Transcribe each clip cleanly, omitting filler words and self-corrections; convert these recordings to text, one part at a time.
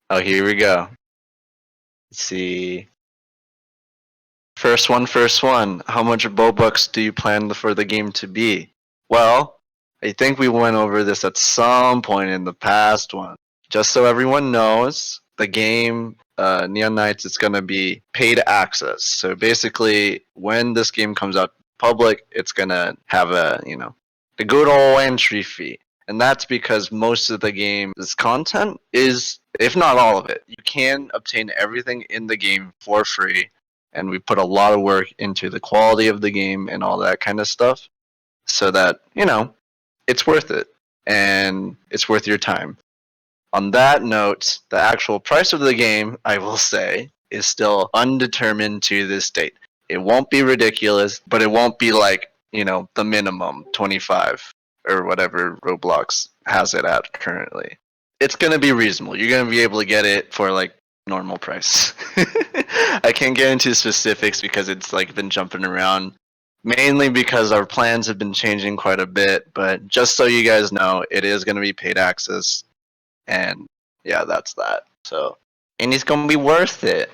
Oh, here we go. Let's see. First one. How much Robux do you plan for the game to be? Well, I think we went over this at some point in the past one. Just so everyone knows, the game Neon Knights is going to be paid access. So basically, when this game comes out public, it's going to have the good old entry fee. And that's because most of the game's content is, if not all of it, you can obtain everything in the game for free. And we put a lot of work into the quality of the game and all that kind of stuff so that, it's worth it and it's worth your time. On that note, the actual price of the game, I will say, is still undetermined to this date. It won't be ridiculous, but it won't be like, the minimum 25 or whatever Roblox has it at currently. It's going to be reasonable. You're going to be able to get it for like normal price. I can't get into specifics because it's like been jumping around, mainly because our plans have been changing quite a bit, but just so you guys know, it is going to be paid access. And yeah, that's that. So, and it's gonna be worth it.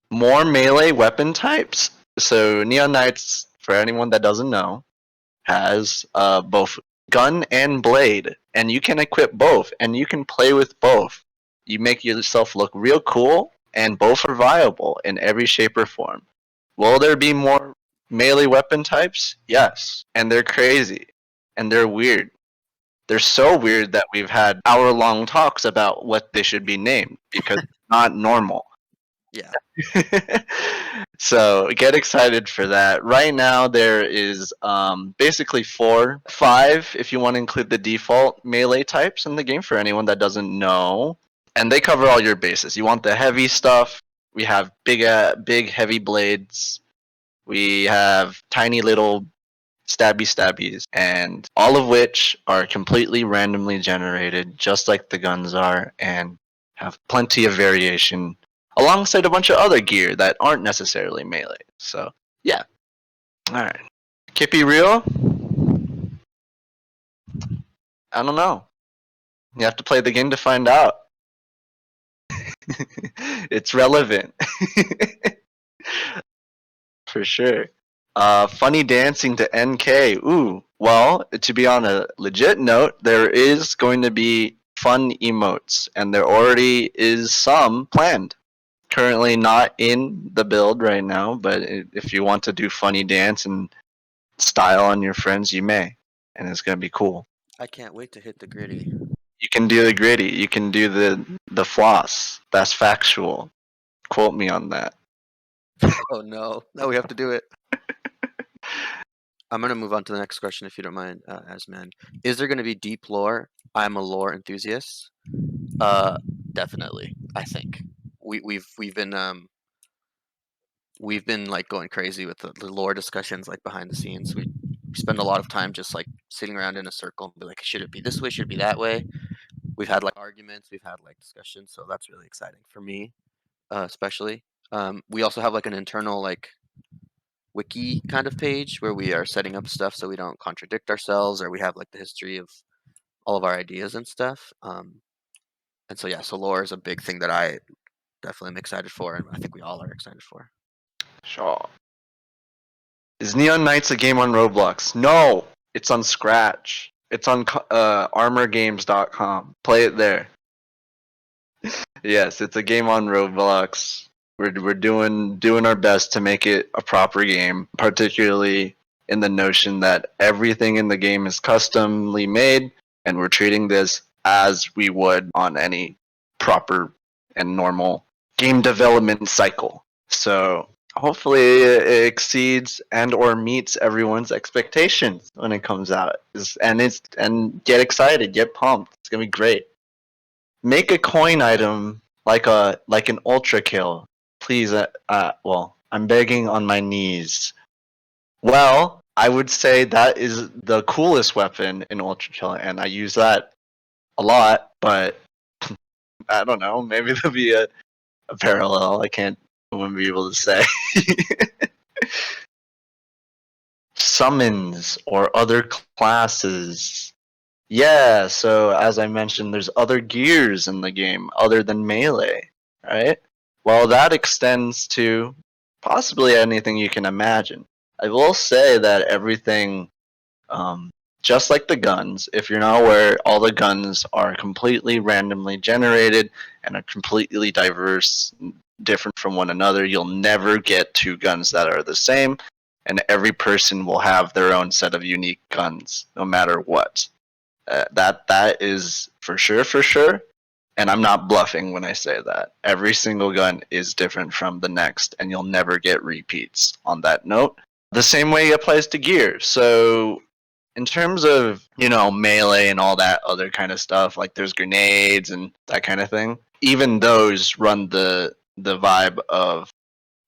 More melee weapon types. So Neon Knights, for anyone that doesn't know, has both gun and blade, and you can equip both, and you can play with both. You make yourself look real cool, and both are viable in every shape or form. Will there be more melee weapon types? Yes, and they're crazy, and they're weird. They're so weird that we've had hour-long talks about what they should be named because it's not normal. Yeah. So get excited for that. Right now there is basically 5 if you want to include the default melee types in the game for anyone that doesn't know. And they cover all your bases. You want the heavy stuff, we have big heavy blades. We have tiny little stabbies, and all of which are completely randomly generated, just like the guns are, and have plenty of variation, alongside a bunch of other gear that aren't necessarily melee. So, yeah. Alright. Kippy real? I don't know. You have to play the game to find out. It's relevant. For sure. Funny dancing to NK. Ooh. Well, to be on a legit note, there is going to be fun emotes, and there already is some planned. Currently not in the build right now, but if you want to do funny dance and style on your friends, you may, and it's gonna be cool. I can't wait to hit the gritty. You can do the gritty. You can do the floss. That's factual. Quote me on that. Oh no. Now we have to do it. I'm gonna move on to the next question if you don't mind, Asman. Is there gonna be deep lore? I'm a lore enthusiast. Definitely. I think we've been like going crazy with the lore discussions like behind the scenes. We spend a lot of time just like sitting around in a circle and be like, should it be this way? Should it be that way? We've had like arguments. We've had like discussions. So that's really exciting for me, especially. We also have like an internal like wiki kind of page where we are setting up stuff so we don't contradict ourselves, or we have like the history of all of our ideas and stuff. And so yeah, so lore is a big thing that I definitely am excited for, and I think we all are excited for. Sure. Is Neon Knights a game on Roblox? No, it's on Scratch. It's on armorgames.com. Play it there. Yes, it's a game on Roblox. We're doing our best to make it a proper game, particularly in the notion that everything in the game is customly made, and we're treating this as we would on any proper and normal game development cycle. So hopefully it exceeds and or meets everyone's expectations when it comes out. And get excited, get pumped. It's gonna be great. Make a coin item like an ultra kill, please. Well, I'm begging on my knees. Well, I would say that is the coolest weapon in ultra kill, and I use that a lot. But I don't know. Maybe there'll be a parallel. I wouldn't be able to say. Summons or other classes. Yeah, so as I mentioned, there's other gears in the game other than melee, right? Well, that extends to possibly anything you can imagine. I will say that everything, um, just like the guns, if you're not aware, all the guns are completely randomly generated and are completely diverse, different from one another. You'll never get two guns that are the same, and every person will have their own set of unique guns, no matter what. That is for sure. And I'm not bluffing when I say that. Every single gun is different from the next, and you'll never get repeats on that note. The same way applies to gear. So, in terms of, melee and all that other kind of stuff, like there's grenades and that kind of thing, even those run the vibe of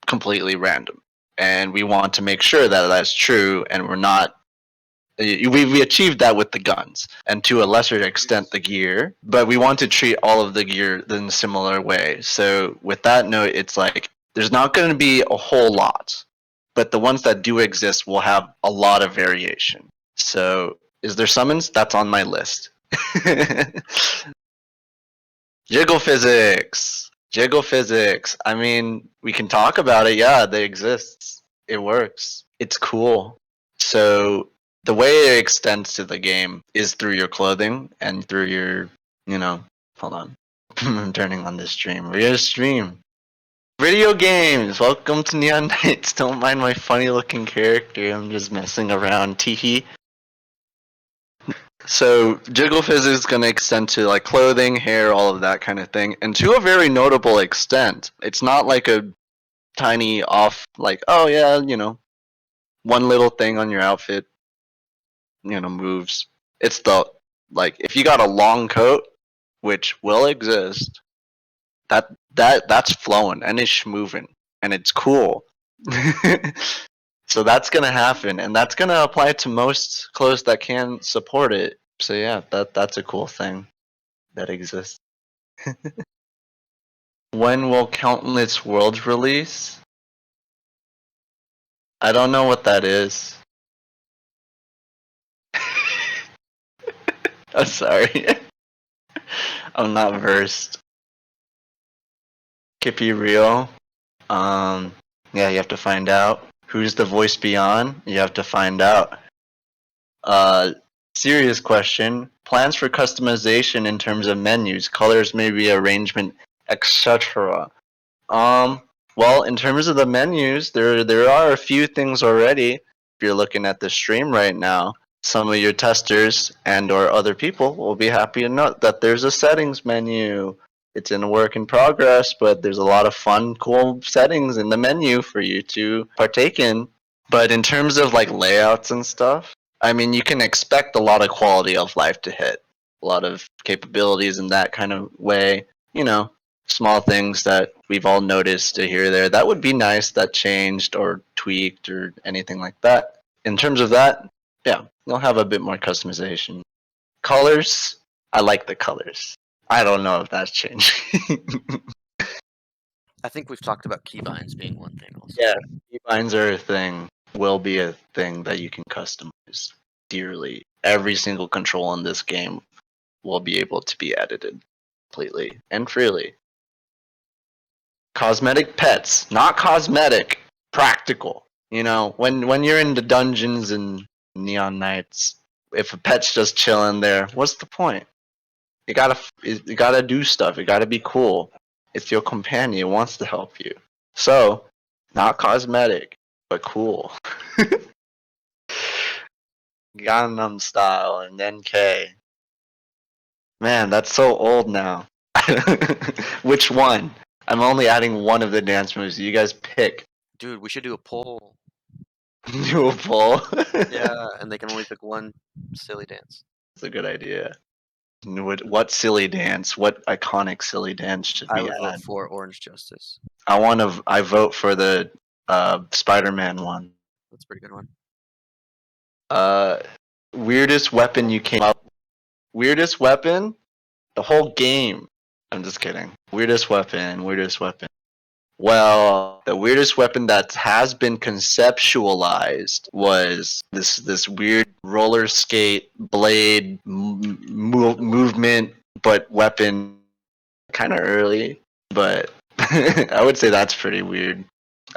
completely random. And we want to make sure that that's true, and we're not we achieved that with the guns and to a lesser extent the gear, but we want to treat all of the gear in a similar way. So with that note, it's like there's not going to be a whole lot, but the ones that do exist will have a lot of variation. So is there summons? That's on my list. Jiggle physics. Jiggle physics. I mean, we can talk about it. Yeah, they exist. It works. It's cool. So the way it extends to the game is through your clothing and through your, hold on. I'm turning on this stream. We're gonna stream. Video games. Welcome to Neon Knights. Don't mind my funny looking character. I'm just messing around. Teehee. So jiggle physics is going to extend to like clothing, hair, all of that kind of thing, and to a very notable extent. It's not like a tiny off, like oh yeah, one little thing on your outfit, moves. It's the like if you got a long coat, which will exist, that's flowing and it's moving and it's cool. So that's gonna happen, and that's gonna apply to most clothes that can support it. So yeah, that's a cool thing that exists. When will Countless Worlds release? I don't know what that is. I'm sorry. I'm not versed. Kippy real. Yeah, you have to find out. Who's the voice beyond? You have to find out. Uh, Serious question. Plans for customization in terms of menus, colors, maybe arrangement, etc. Um, well, in terms of the menus, there are a few things already. If you're looking at the stream right now, some of your testers and or other people will be happy to note that there's a settings menu. It's in a work in progress, but there's a lot of fun, cool settings in the menu for you to partake in. But in terms of like layouts and stuff, I mean, you can expect a lot of quality of life to hit, a lot of capabilities in that kind of way. Small things that we've all noticed here or there. That would be nice that changed or tweaked or anything like that. In terms of that, yeah, you'll have a bit more customization. Colors, I like the colors. I don't know if that's changing. I think we've talked about keybinds being one thing also. Yeah, keybinds are a thing. Will be a thing that you can customize dearly. Every single control in this game will be able to be edited completely and freely. Cosmetic pets, not cosmetic, practical. When you're in the dungeons and Neon Knights, if a pet's just chilling there, what's the point? You gotta do stuff. You gotta be cool. It's your companion. It wants to help you. So, not cosmetic, but cool. Gangnam Style and NK. Man, that's so old now. Which one? I'm only adding one of the dance moves. You guys pick. Dude, we should do a poll. Do a poll. Yeah, and they can only pick one silly dance. That's a good idea. What silly dance? What iconic silly dance should I we would vote add? for Orange Justice. I vote for the Spider-Man one. That's a pretty good one. Uh, Weirdest weapon you came up. Weirdest weapon? The whole game. I'm just kidding. Weirdest weapon. Weirdest weapon. Well, the weirdest weapon that has been conceptualized was this weird roller skate blade movement, but weapon. Kind of early, but I would say that's pretty weird.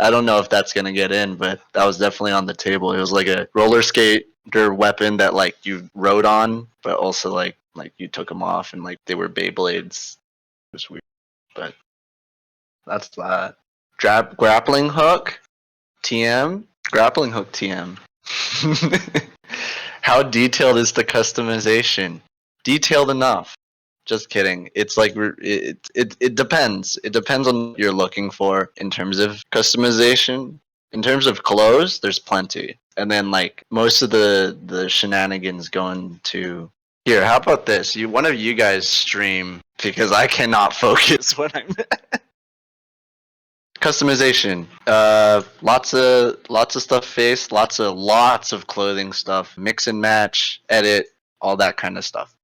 I don't know if that's gonna get in, but that was definitely on the table. It was like a roller skater weapon that like you rode on, but also like you took them off and like they were Beyblades. It was weird, but that's that. Grappling hook, TM. Grappling hook, TM. How detailed is the customization? Detailed enough. Just kidding. It's like it depends. It depends on what you're looking for in terms of customization. In terms of clothes, there's plenty. And then like most of the shenanigans going to here. How about this? One of you guys stream because I cannot focus when I'm customization. Lots of stuff face. Lots of clothing stuff. Mix and match. Edit. All that kind of stuff.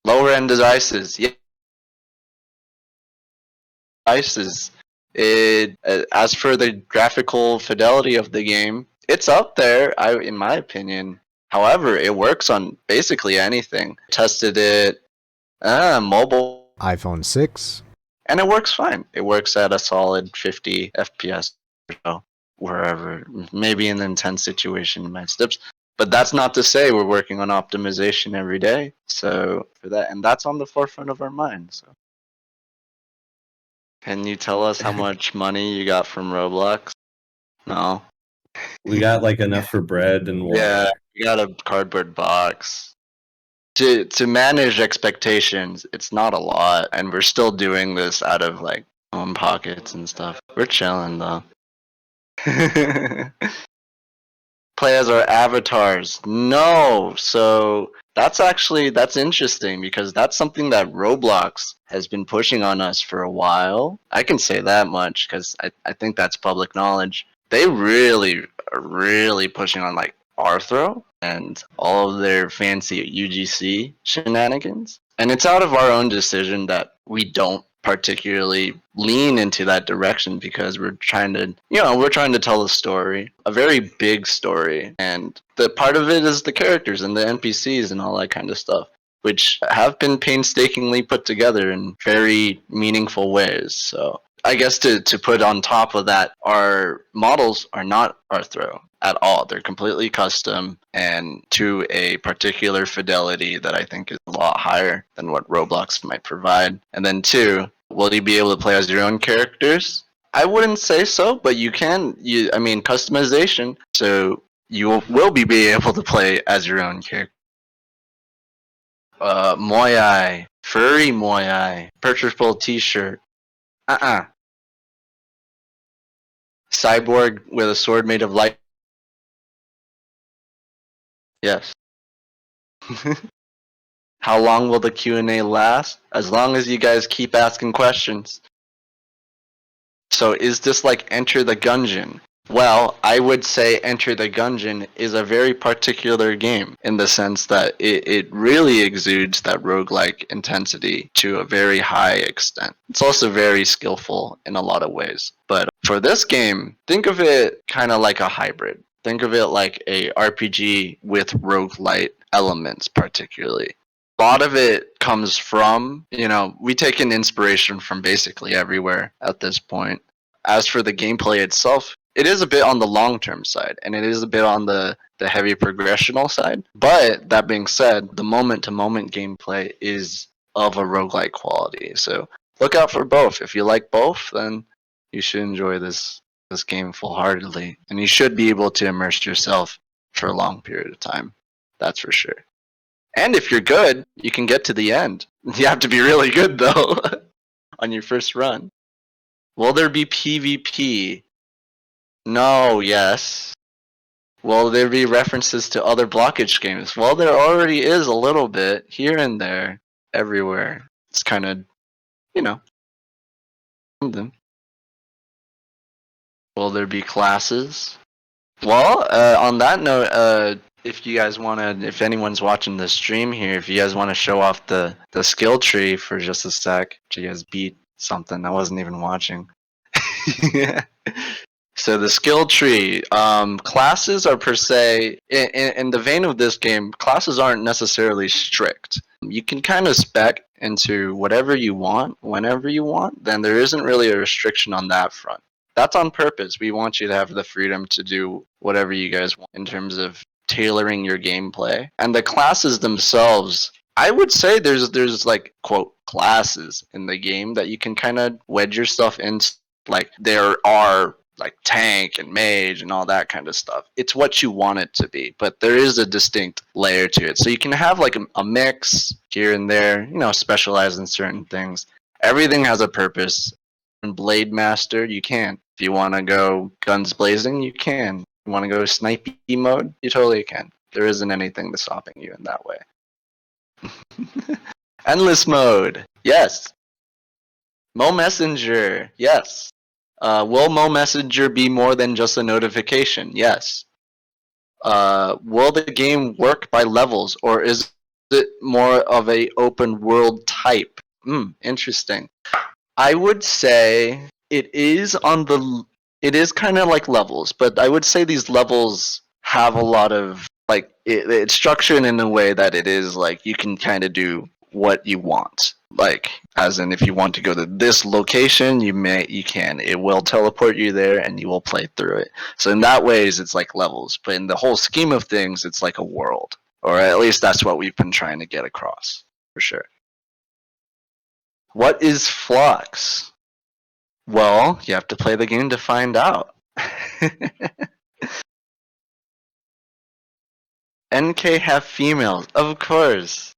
Lower end devices, yeah. Devices. It as for the graphical fidelity of the game, it's up there. In my opinion. However, it works on basically anything. Tested it, mobile, iPhone 6. and it works fine. It works at a solid 50 FPS or so, wherever. Maybe in an intense situation, it might stips. But that's not to say we're working on optimization every day. So for that, and that's on the forefront of our mind. So. Can you tell us how much money you got from Roblox? No. We got like enough for bread and water. Yeah, you got a cardboard box. To manage expectations, it's not a lot, and we're still doing this out of like own pockets and stuff. We're chilling though. Play as our avatars. No. So that's interesting because that's something that Roblox has been pushing on us for a while. I can say that much because I think that's public knowledge. They really are really pushing on like Arthro and all of their fancy UGC shenanigans. And it's out of our own decision that we don't particularly lean into that direction because we're trying to tell a story, a very big story, and the part of it is the characters and the NPCs and all that kind of stuff, which have been painstakingly put together in very meaningful ways. So I guess to put on top of that, our models are not Arthro at all. They're completely custom and to a particular fidelity that I think is a lot higher than what Roblox might provide. And then two, will you be able to play as your own characters? I wouldn't say so, but you can. Customization. So you will be able to play as your own character. Moai, furry Moai, purchasable T-shirt. Cyborg with a sword made of light. Yes. How long will the Q&A last? As long as you guys keep asking questions. So is this like Enter the Gungeon? Well, I would say Enter the Gungeon is a very particular game in the sense that it really exudes that roguelike intensity to a very high extent. It's also very skillful in a lot of ways. But for this game, think of it kind of like a hybrid. Think of it like a RPG with roguelite elements particularly. A lot of it comes from, we take an inspiration from basically everywhere at this point. As for the gameplay itself, it is a bit on the long-term side, and it is a bit on the heavy progressional side. But that being said, the moment-to-moment gameplay is of a roguelike quality. So look out for both. If you like both, then you should enjoy this game full-heartedly, and you should be able to immerse yourself for a long period of time. That's for sure. And if you're good, you can get to the end. You have to be really good, though, on your first run. Will there be PvP? No, yes. Will there be references to other blockage games? Well, there already is a little bit, here and there, everywhere. It's kind of, something. Will there be classes? Well, on that note, if anyone's watching the stream here, if you guys want to show off the skill tree for just a sec, you guys beat something. I wasn't even watching. So the skill tree, classes are per se, in the vein of this game, classes aren't necessarily strict. You can kind of spec into whatever you want, whenever you want, then there isn't really a restriction on that front. That's on purpose. We want you to have the freedom to do whatever you guys want in terms of tailoring your gameplay. And the classes themselves, I would say there's like quote classes in the game that you can kind of wedge yourself into. Like there are like tank and mage and all that kind of stuff. It's what you want it to be, but there is a distinct layer to it. So you can have like a mix here and there, you know, specialize in certain things. Everything has a purpose. In Blade Master, you can. If you want to go guns blazing, you can. If you want to go snipey mode, you totally can. There isn't anything that's stopping you in that way. Endless mode, yes. Mo Messenger, yes. Will Mo Messenger be more than just a notification? Yes. Will the game work by levels, or is it more of a open world type? Interesting. I would say it is on the. It is kind of like levels, but I would say these levels have a lot of like it's structured in a way that it is like you can kind of do what you want. Like as in if you want to go to this location, you can. It will teleport you there and you will play through it. So in that ways it's like levels, but in the whole scheme of things it's like a world. Or at least that's what we've been trying to get across, for sure. What is Flux? Well, you have to play the game to find out. NK have females, of course,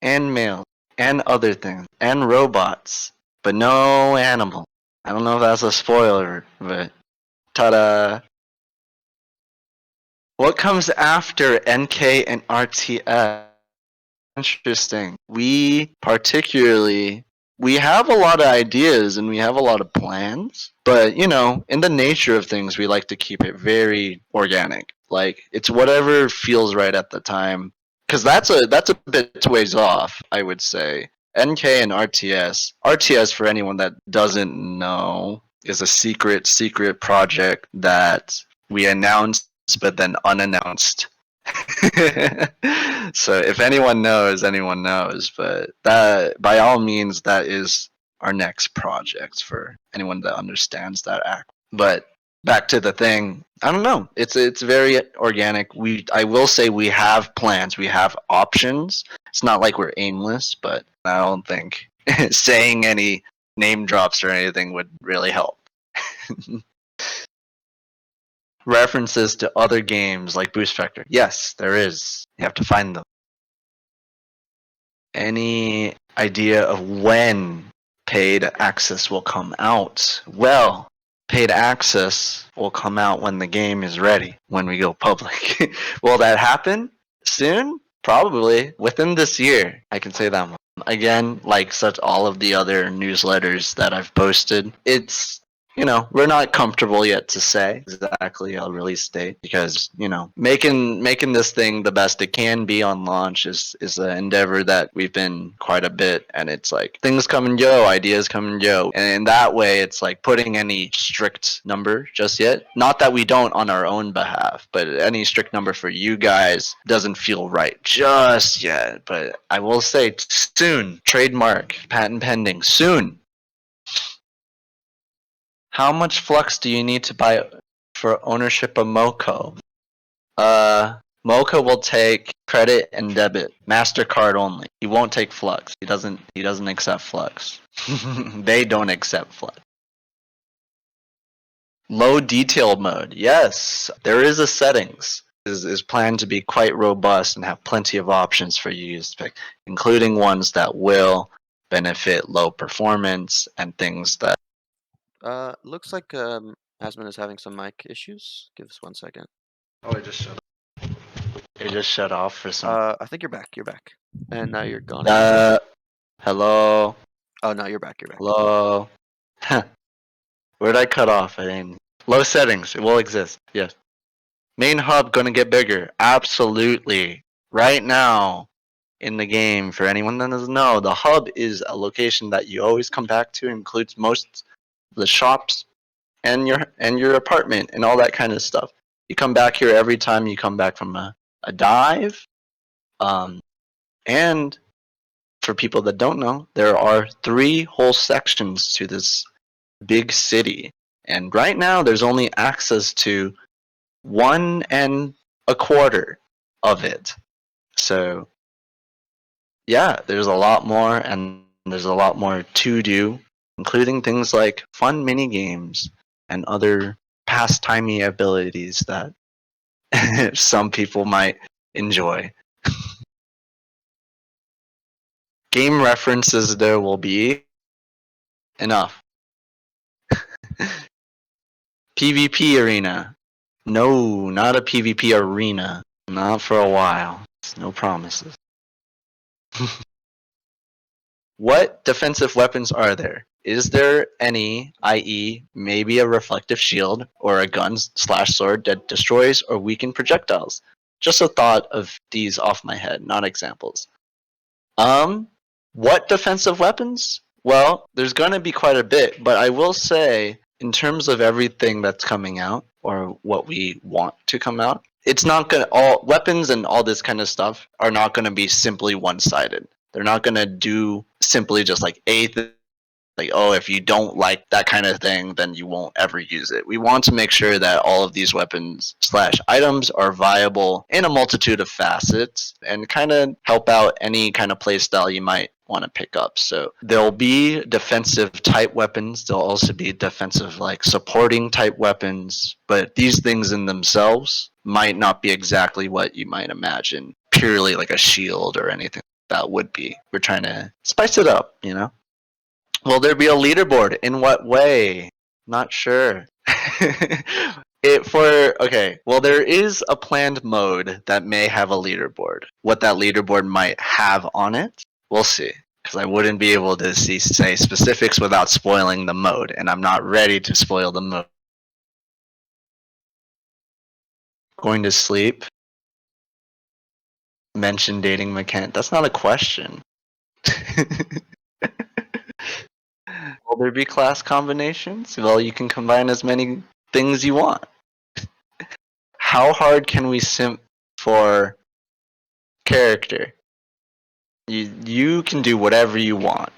and males, and other things, and robots, but no animal. I don't know if that's a spoiler, but ta-da! What comes after NK and RTS? Interesting. We have a lot of ideas and we have a lot of plans, but you know, in the nature of things, we like to keep it very organic. Like it's whatever feels right at the time. Because that's a bit ways off, I would say. NK and RTS. RTS, for anyone that doesn't know, is a secret project that we announced but then unannounced. So if anyone knows, anyone knows. But that, by all means, that is our next project for anyone that understands that act. But back to the thing, I don't know. It's very organic. I will say we have plans, we have options. It's not like we're aimless, but I don't think saying any name drops or anything would really help. References to other games like Boost Factor. Yes, there is. You have to find them. Any idea of when paid access will come out? Well, paid access will come out when the game is ready, when we go public. Will that happen soon? Probably within this year. I can say that much. Again, like such all of the other newsletters that I've posted, it's, you know, we're not comfortable yet to say exactly a release date because, you know, making this thing the best it can be on launch is an endeavor that we've been quite a bit, and it's like things come and go, ideas come and go, and in that way it's like putting any strict number just yet, not that we don't on our own behalf, but any strict number for you guys doesn't feel right just yet. But I will say soon, trademark, patent pending, soon. How much Flux do you need to buy for ownership of Moco? Moco will take credit and debit, MasterCard only. He won't take Flux. He doesn't accept Flux. They don't accept Flux. Low detail mode. Yes, there is a settings. Is planned to be quite robust and have plenty of options for you to pick, including ones that will benefit low performance and things that. Looks like Asman is having some mic issues. Give us 1 second. Oh, it just shut off. It just shut off for some. I think you're back. You're back, and now you're gone. Hello. Oh no, you're back. You're back. Hello. Where'd I cut off? I didn't. Low settings. It will exist. Yes. Main hub gonna get bigger. Absolutely. Right now, in the game. For anyone that doesn't know, the hub is a location that you always come back to. It includes most of the shops and your apartment and all that kind of stuff. You come back here every time you come back from a dive. And for people that don't know, there are 3 whole sections to this big city. And right now there's only access to 1 1/4 of it. So yeah, there's a lot more, and there's a lot more to do, including things like fun mini games and other pastimey abilities that some people might enjoy. Game references there will be enough. PvP arena. No, not a PvP arena. Not for a while. No promises. What defensive weapons are there? Is there any, i.e., maybe a reflective shield or a gun/sword that destroys or weakens projectiles? Just a thought of these off my head, not examples. What defensive weapons? Well, there's going to be quite a bit, but I will say, in terms of everything that's coming out, or what we want to come out, it's not going to, all weapons and all this kind of stuff are not going to be simply one-sided. They're not going to do simply just like a thing. Like, oh, if you don't like that kind of thing, then you won't ever use it. We want to make sure that all of these weapons/items are viable in a multitude of facets and kind of help out any kind of playstyle you might want to pick up. So there'll be defensive type weapons. There'll also be defensive like supporting type weapons. But these things in themselves might not be exactly what you might imagine purely like a shield or anything that would be. We're trying to spice it up, you know? Will there be a leaderboard? In what way? Not sure. Well, there is a planned mode that may have a leaderboard. What that leaderboard might have on it, we'll see. Because I wouldn't be able to say specifics without spoiling the mode, and I'm not ready to spoil the mode. Going to sleep. Mention dating mechanic. That's not a question. Will there be class combinations? Well, you can combine as many things you want. How hard can we simp for character? You can do whatever you want.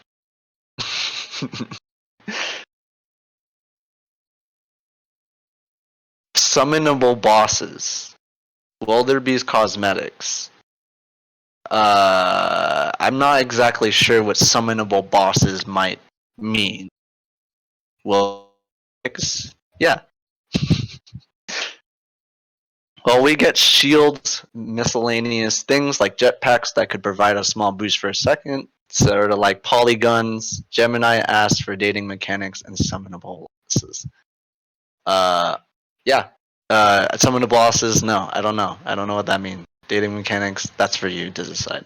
Summonable bosses. Will there be cosmetics? I'm not exactly sure what summonable bosses might mean. Well, yeah. Well, we get shields, miscellaneous things like jetpacks that could provide a small boost for a second, sort of like polyguns. Gemini asked for dating mechanics and summonable bosses. Yeah. Summonable bosses, no, I don't know. I don't know what that means. Dating mechanics, that's for you to decide.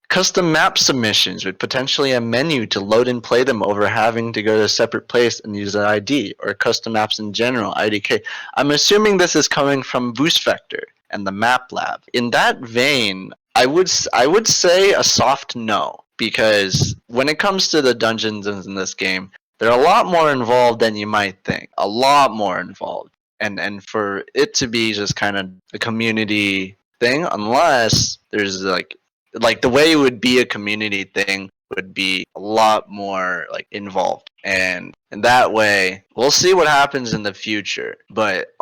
Custom map submissions with potentially a menu to load and play them over having to go to a separate place and use an ID, or custom maps in general, IDK. I'm assuming this is coming from Boost Vector and the Map Lab. In that vein, I would say a soft no, because when it comes to the dungeons in this game, they're a lot more involved than you might think. A lot more involved. And for it to be just kind of a community thing, unless there's like the way it would be a community thing would be a lot more like involved, and in that way we'll see what happens in the future, but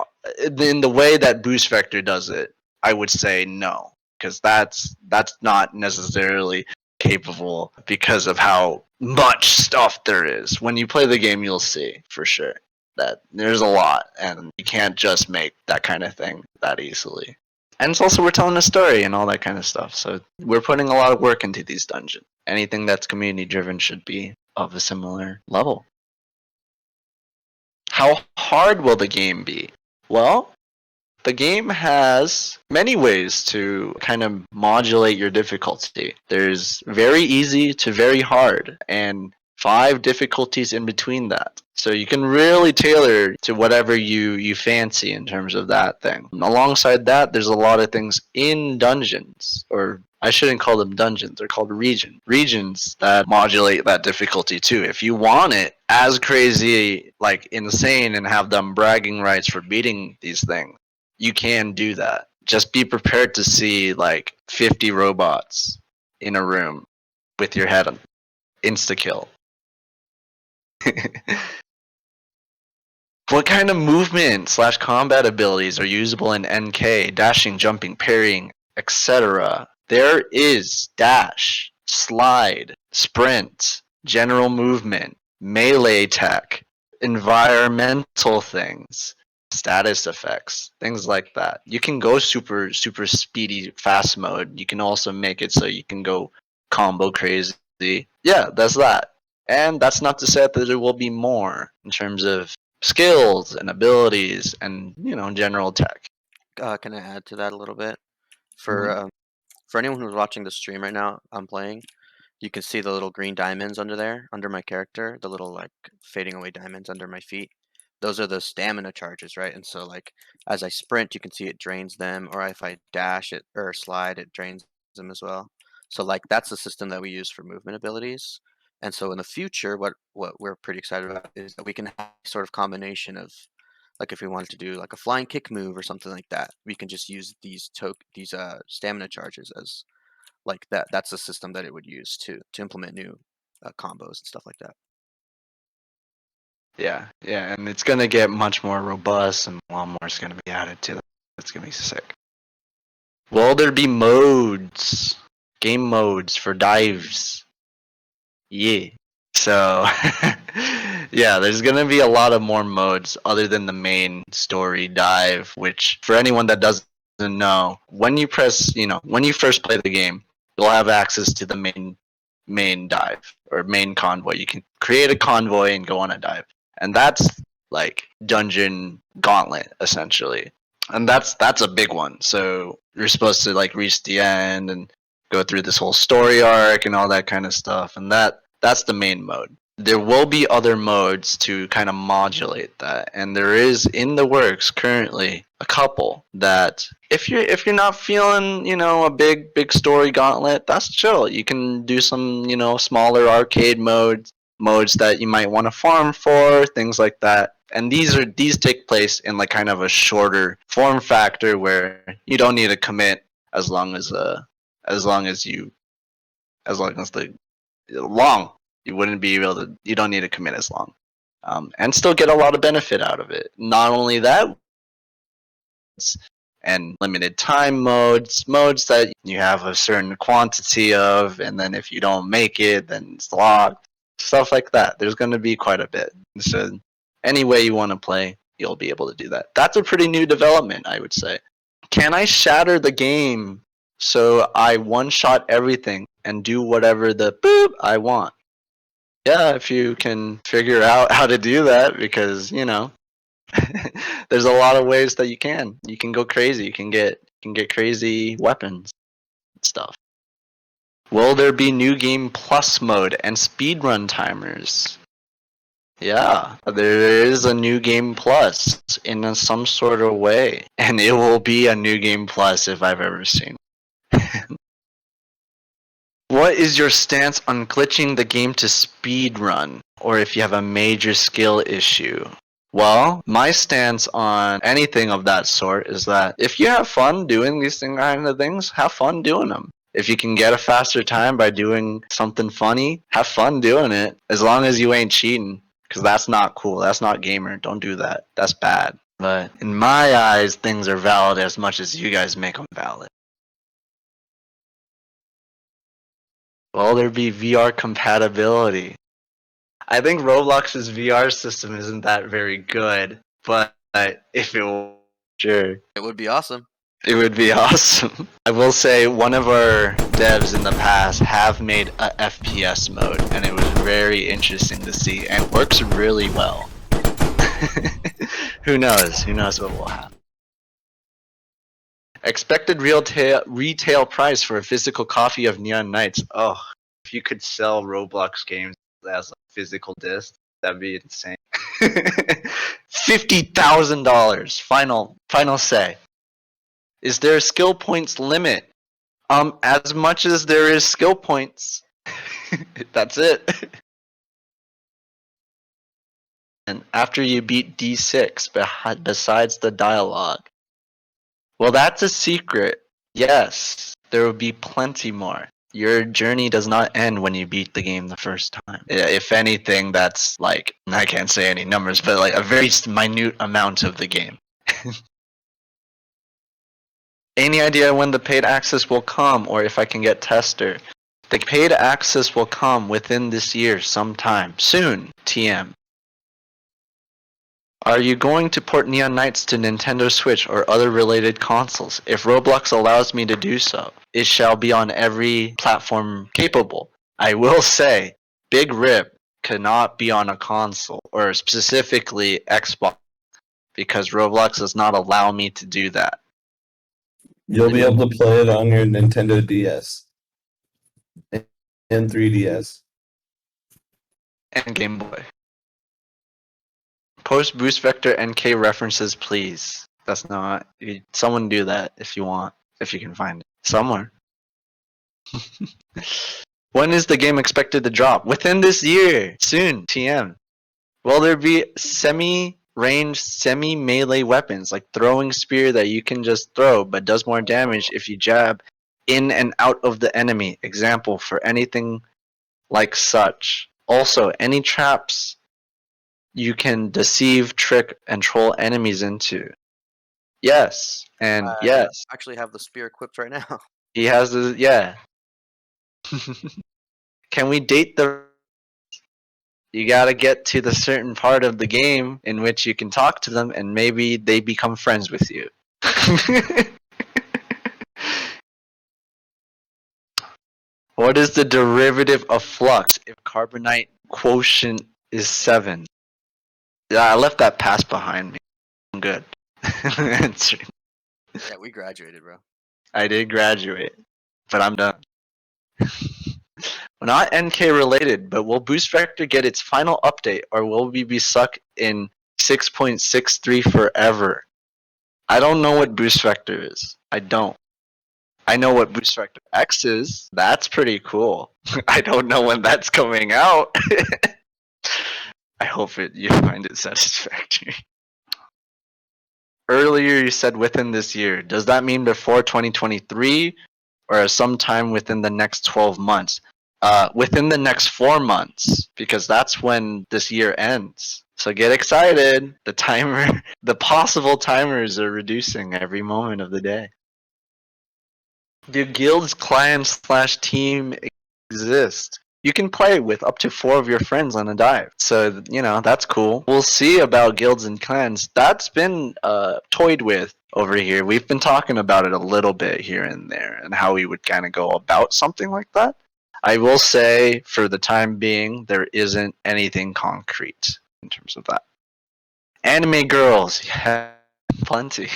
in the way that Boost Vector does it, I would say no, because that's not necessarily capable because of how much stuff there is. When you play the game, you'll see for sure that there's a lot, and you can't just make that kind of thing that easily. And it's also we're telling a story and all that kind of stuff. So we're putting a lot of work into these dungeons. Anything that's community driven should be of a similar level. How hard will the game be? Well, the game has many ways to kind of modulate your difficulty. There's very easy to very hard. And 5 difficulties in between that. So you can really tailor to whatever you fancy in terms of that thing. Alongside that, there's a lot of things in dungeons, or I shouldn't call them dungeons, they're called regions that modulate that difficulty too. If you want it as crazy, like insane, and have them bragging rights for beating these things, you can do that. Just be prepared to see like 50 robots in a room with your head on insta kill. What kind of movement / combat abilities are usable in NK? Dashing, jumping, parrying, etc. There is dash, slide, sprint, general movement, melee tech, environmental things, status effects, things like that. You can go super speedy fast mode. You can also make it so you can go combo crazy. Yeah, that's that. And that's not to say that there will be more in terms of skills and abilities and general tech. Can I add to that a little bit? For anyone who's watching the stream right now, I'm playing. You can see the little green diamonds under there, under my character, the little like fading away diamonds under my feet. Those are the stamina charges, right? And so like as I sprint, you can see it drains them, or if I dash it or slide, it drains them as well. So like that's the system that we use for movement abilities. And so in the future, what we're pretty excited about is that we can have sort of combination of like if we wanted to do like a flying kick move or something like that, we can just use these stamina charges as like that's the system that it would use to implement new combos and stuff like that. Yeah, and it's gonna get much more robust, and a lot more is gonna be added to that. It's gonna be sick. Will there be modes, game modes for dives? Yeah. So, yeah, there's gonna be a lot of more modes other than the main story dive. Which, for anyone that doesn't know, when you when you first play the game, you'll have access to the main dive or main convoy. You can create a convoy and go on a dive, and that's like dungeon gauntlet essentially, and that's a big one. So you're supposed to like reach the end and go through this whole story arc and all that kind of stuff, and that's the main mode. There will be other modes to kind of modulate that, and there is in the works currently a couple that if you're not feeling a big story gauntlet, that's chill. You can do some smaller arcade modes that you might want to farm for, things like that. And these take place in like kind of a shorter form factor where you don't need to commit as long as the long. You wouldn't be able to. You don't need to commit as long, and still get a lot of benefit out of it. Not only that, and limited time modes that you have a certain quantity of, and then if you don't make it, then it's locked. Stuff like that. There's going to be quite a bit. So any way you want to play, you'll be able to do that. That's a pretty new development, I would say. Can I shatter the game so I one-shot everything and do whatever the boop I want? Yeah, if you can figure out how to do that, because there's a lot of ways that you can go crazy. You can get crazy weapons and stuff. Will there be new game plus mode and speedrun timers? Yeah, there is a new game plus in some sort of way, and it will be a new game plus if I've ever seen. What is your stance on glitching the game to speedrun, or if you have a major skill issue? Well, my stance on anything of that sort is that if you have fun doing these kind of things, have fun doing them. If you can get a faster time by doing something funny, have fun doing it, as long as you ain't cheating, because that's not cool. That's not gamer. Don't do that. That's bad. But in my eyes, things are valid as much as you guys make them valid. Will there be VR compatibility? I think Roblox's VR system isn't that very good, but if it were, sure, It would be awesome. it would be awesome. I will say one of our devs in the past have made a FPS mode, and it was very interesting to see, and works really well. Who knows? Who knows what will happen? Expected retail price for a physical copy of Neon Knights. Oh, if you could sell Roblox games as physical disc. That'd be insane. $50,000. Final say. Is there a skill points limit? As much as there is skill points. That's it. And after you beat D6, besides the dialogue. Well, that's a secret. Yes, there will be plenty more. Your journey does not end when you beat the game the first time. If anything, that's like, I can't say any numbers, but like a very minute amount of the game. Any idea when the paid access will come, or if I can get tester? The paid access will come within this year sometime. Soon, TM. Are you going to port Neon Knights to Nintendo Switch or other related consoles? If Roblox allows me to do so, it shall be on every platform capable. I will say, Big Rip cannot be on a console, or specifically Xbox, because Roblox does not allow me to do that. You'll be able to play it on your Nintendo DS and 3DS. And Game Boy. Post boost vector NK references, please. That's not. Someone do that if you want, if you can find it somewhere. When is the game expected to drop? Within this year. Soon. TM. Will there be semi-range, semi-melee weapons like throwing spear that you can just throw but does more damage if you jab in and out of the enemy? Example for anything like such. Also, any traps you can deceive, trick, and troll enemies into. Yes, and yes. I actually have the spear equipped right now. He has the, yeah. Can we date the... You gotta get to the certain part of the game in which you can talk to them and maybe they become friends with you. What is the derivative of flux if carbonite quotient is 7? Yeah, I left that pass behind me. I'm good. Answering. Yeah, we graduated, bro. I did graduate, but I'm done. Not NK related, but will Boost Vector get its final update, or will we be stuck in 6.63 forever? I don't know what Boost Vector is. I don't. I know what Boost Vector X is. That's pretty cool. I don't know when that's coming out. I hope you find it satisfactory. Earlier you said within this year. Does that mean before 2023 or sometime within the next 12 months? Within the next 4 months, because that's when this year ends. So get excited. The possible timers are reducing every moment of the day. Do guilds, clans, / team exist? You can play with up to 4 of your friends on a dive. So, that's cool. We'll see about guilds and clans. That's been toyed with over here. We've been talking about it a little bit here and there and how we would kind of go about something like that. I will say, for the time being, there isn't anything concrete in terms of that. Anime girls, yeah, plenty.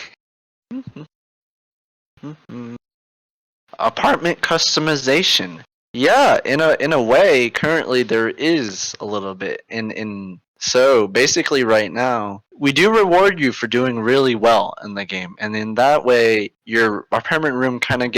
Apartment customization. Yeah, in a way, currently there is a little bit. So basically, right now we do reward you for doing really well in the game, and in that way, your apartment room kind of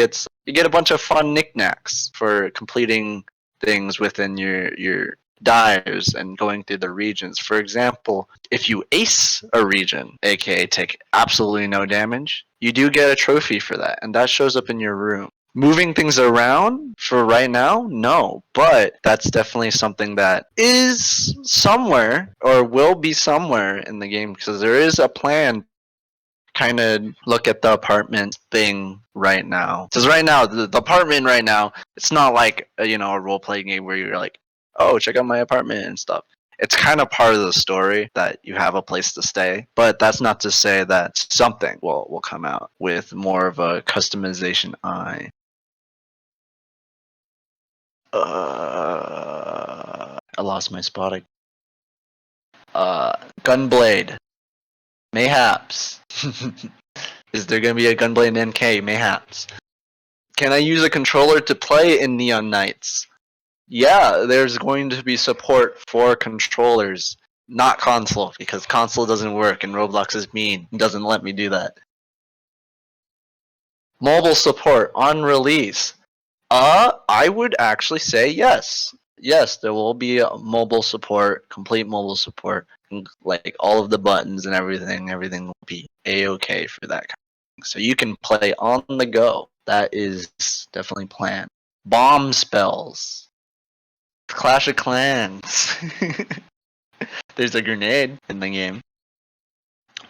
you get a bunch of fun knickknacks for completing things within your dives and going through the regions. For example, if you ace a region, aka take absolutely no damage, you do get a trophy for that, and that shows up in your room. Moving things around for right now, no, but that's definitely something that is somewhere or will be somewhere in the game, because there is a plan. Kind of look at the apartment thing right now, because right now the apartment right now, it's not like a role-playing game where you're like, oh, check out my apartment and stuff. It's kind of part of the story that you have a place to stay, but that's not to say that something will come out with more of a customization eye. I lost my spot. Gunblade. Mayhaps. Is there gonna be a Gunblade NK? Mayhaps. Can I use a controller to play in Neon Knights? Yeah, there's going to be support for controllers, not console, because console doesn't work and Roblox is mean. It doesn't let me do that. Mobile support on release. I would actually say yes. Yes, there will be mobile support, complete mobile support, like all of the buttons and everything. Everything will be a-okay for that kind of thing. So you can play on the go. That is definitely planned. Bomb spells. Clash of Clans. There's a grenade in the game.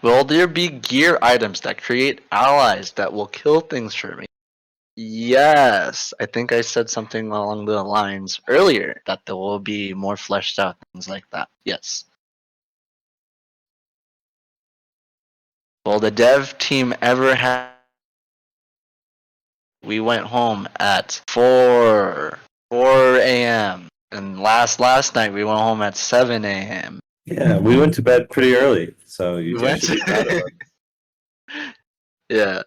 Will there be gear items that create allies that will kill things for me? Yes, I think I said something along the lines earlier that there will be more fleshed out things like that. Yes. Will the dev team ever have? We went home at 4 a.m. and last night we went home at 7 a.m. Yeah, we went to bed pretty early, so you We guys went should be proud of to us. yeah.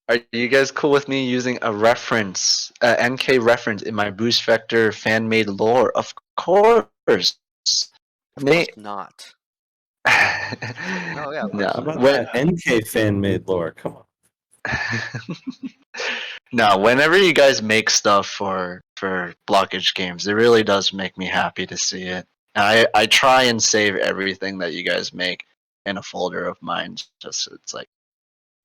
Are you guys cool with me using a reference, NK reference in my boost vector fan made lore? Of course. Of course not. No, yeah, of No. course. How about When, that NK fan made lore? Come on. no, whenever you guys make stuff for blockage games, it really does make me happy to see it. And I try and save everything that you guys make in a folder of mine. Just it's like,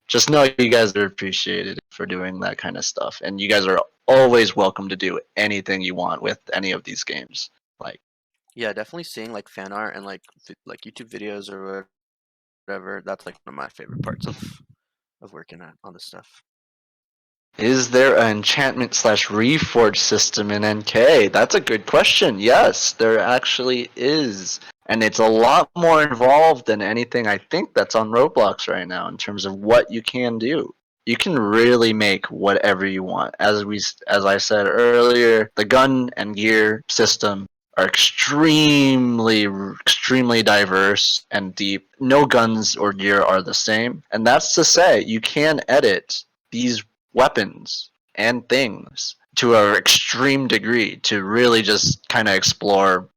just know you guys are appreciated for doing that kind of stuff, and you guys are always welcome to do anything you want with any of these games. Like, Yeah, definitely seeing like fan art and like YouTube videos or whatever. That's like one of my favorite parts of working on this stuff. is there an enchantment slash reforge system in NK? That's a good question. Yes, there actually is. And it's a lot more involved than anything I think that's on Roblox right now in terms of what you can do. You can really make whatever you want. As I said earlier, the gun and gear system are extremely diverse and deep. No guns or gear are the same. And that's to say, you can edit these weapons and things to an extreme degree to really just kind of explore,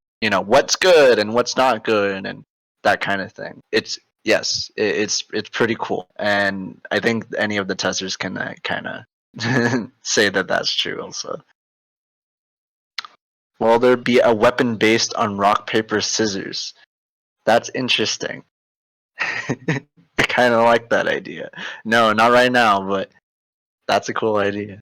what's good and what's not good and that kind of thing. It's pretty cool, and I think any of the testers can kind of say that that's true also. Will there be a weapon based on rock paper scissors? That's interesting. I kind of like that idea. No, not right now, but that's a cool idea.